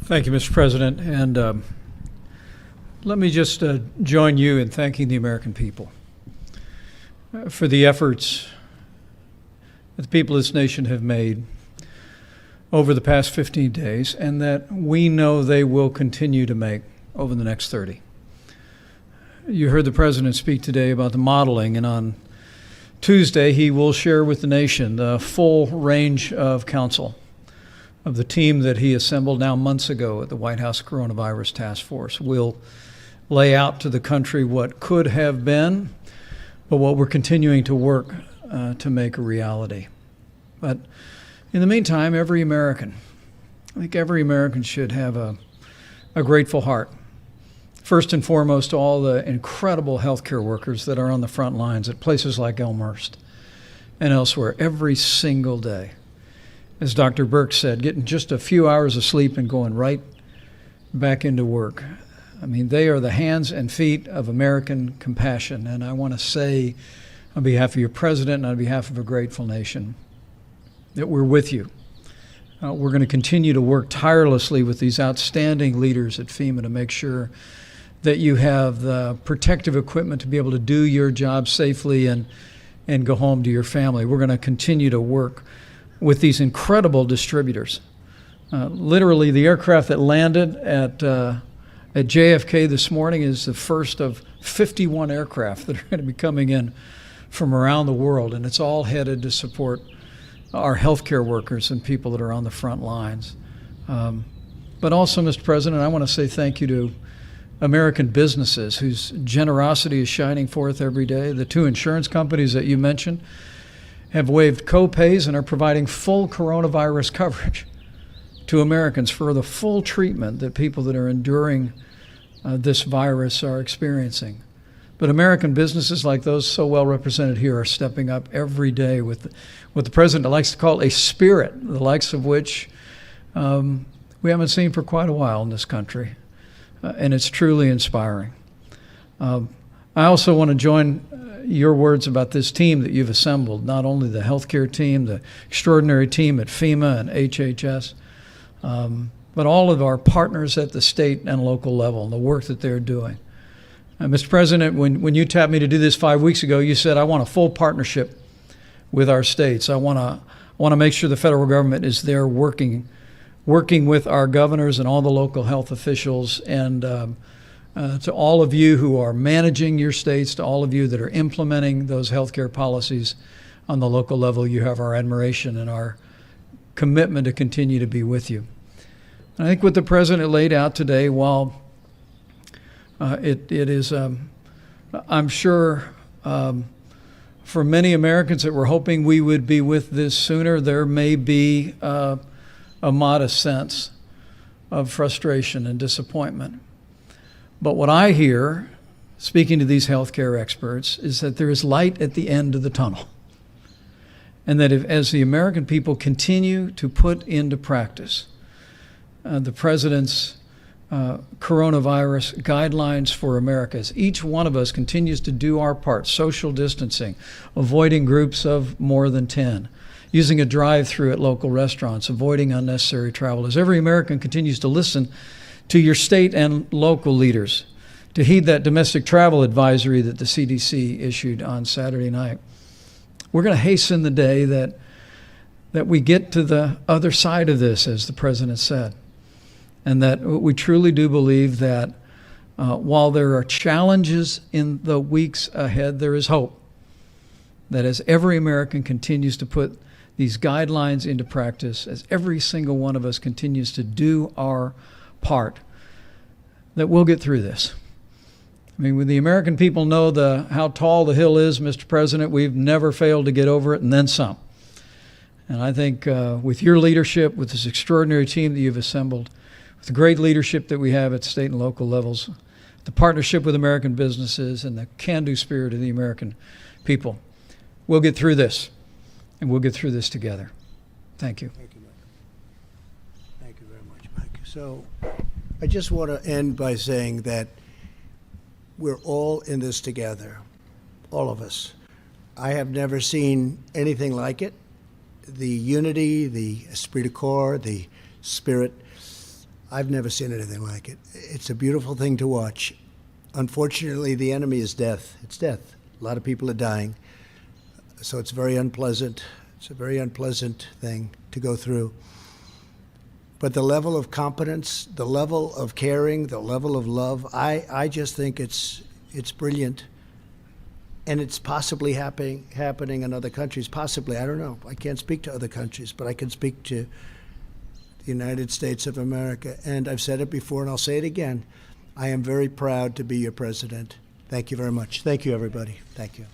Thank you, Mr. President, and let me just join you in thanking the American people for the efforts that the people of this nation have made over the past 15 days, and that we know they will continue to make over the next 30. You heard the President speak today about the modeling, and on Tuesday he will share with the nation the full range of counsel of the team that he assembled now months ago at the White House Coronavirus Task Force. We'll lay out to the country what could have been, but what we're continuing to work to make a reality. But in the meantime, I think every American should have a grateful heart. First and foremost, all the incredible healthcare workers that are on the front lines at places like Elmhurst and elsewhere every single day. As Dr. Burke said, getting just a few hours of sleep and going right back into work. I mean, they are the hands and feet of American compassion. And I want to say, on behalf of your president and on behalf of a grateful nation, that we're with you. We're going to continue to work tirelessly with these outstanding leaders at FEMA to make sure that you have the protective equipment to be able to do your job safely and go home to your family. We're going to continue to work with these incredible distributors. Literally, the aircraft that landed at JFK this morning is the first of 51 aircraft that are going to be coming in from around the world, and it's all headed to support our healthcare workers and people that are on the front lines. But also, Mr. President, I want to say thank you to American businesses whose generosity is shining forth every day. The two insurance companies that you mentioned have waived co-pays and are providing full coronavirus coverage to Americans for the full treatment that people that are enduring this virus are experiencing. But American businesses like those so well represented here are stepping up every day with what the President likes to call a spirit, the likes of which we haven't seen for quite a while in this country. And it's truly inspiring. I also want to join your words about this team that you've assembled, not only the healthcare team, the extraordinary team at FEMA and HHS, but all of our partners at the state and local level and the work that they're doing. Mr. President, when you tapped me to do this 5 weeks ago, you said, I want a full partnership with our states. I want to make sure the federal government is there working with our governors and all the local health officials, and to all of you who are managing your states, to all of you that are implementing those healthcare policies on the local level, you have our admiration and our commitment to continue to be with you. And I think what the President laid out today, while it is, I'm sure, for many Americans that were hoping we would be with this sooner, there may be a modest sense of frustration and disappointment. But what I hear, speaking to these healthcare experts, is that there is light at the end of the tunnel. And that as the American people continue to put into practice the President's coronavirus guidelines for America, as each one of us continues to do our part, social distancing, avoiding groups of more than 10, using a drive-through at local restaurants, avoiding unnecessary travel, as every American continues to listen to your state and local leaders, to heed that domestic travel advisory that the CDC issued on Saturday night. We're going to hasten the day that we get to the other side of this, as the President said, and that we truly do believe that while there are challenges in the weeks ahead, there is hope that as every American continues to put these guidelines into practice, as every single one of us continues to do our part, that we'll get through this. I mean, when the American people know how tall the hill is, Mr. President, we've never failed to get over it, and then some. And I think with your leadership, with this extraordinary team that you've assembled, with the great leadership that we have at state and local levels, the partnership with American businesses, and the can-do spirit of the American people, we'll get through this, and we'll get through this together. Thank you. Thank you, Mike. Thank you very much, Mike. So I just want to end by saying that we're all in this together, all of us. I have never seen anything like it. The unity, the esprit de corps, the spirit, I've never seen anything like it. It's a beautiful thing to watch. Unfortunately, the enemy is death. It's death. A lot of people are dying. So it's very unpleasant. It's a very unpleasant thing to go through. But the level of competence, the level of caring, the level of love, I just think it's brilliant. And it's possibly happening in other countries. Possibly, I don't know. I can't speak to other countries, but I can speak to the United States of America. And I've said it before, and I'll say it again. I am very proud to be your president. Thank you very much. Thank you, everybody. Thank you.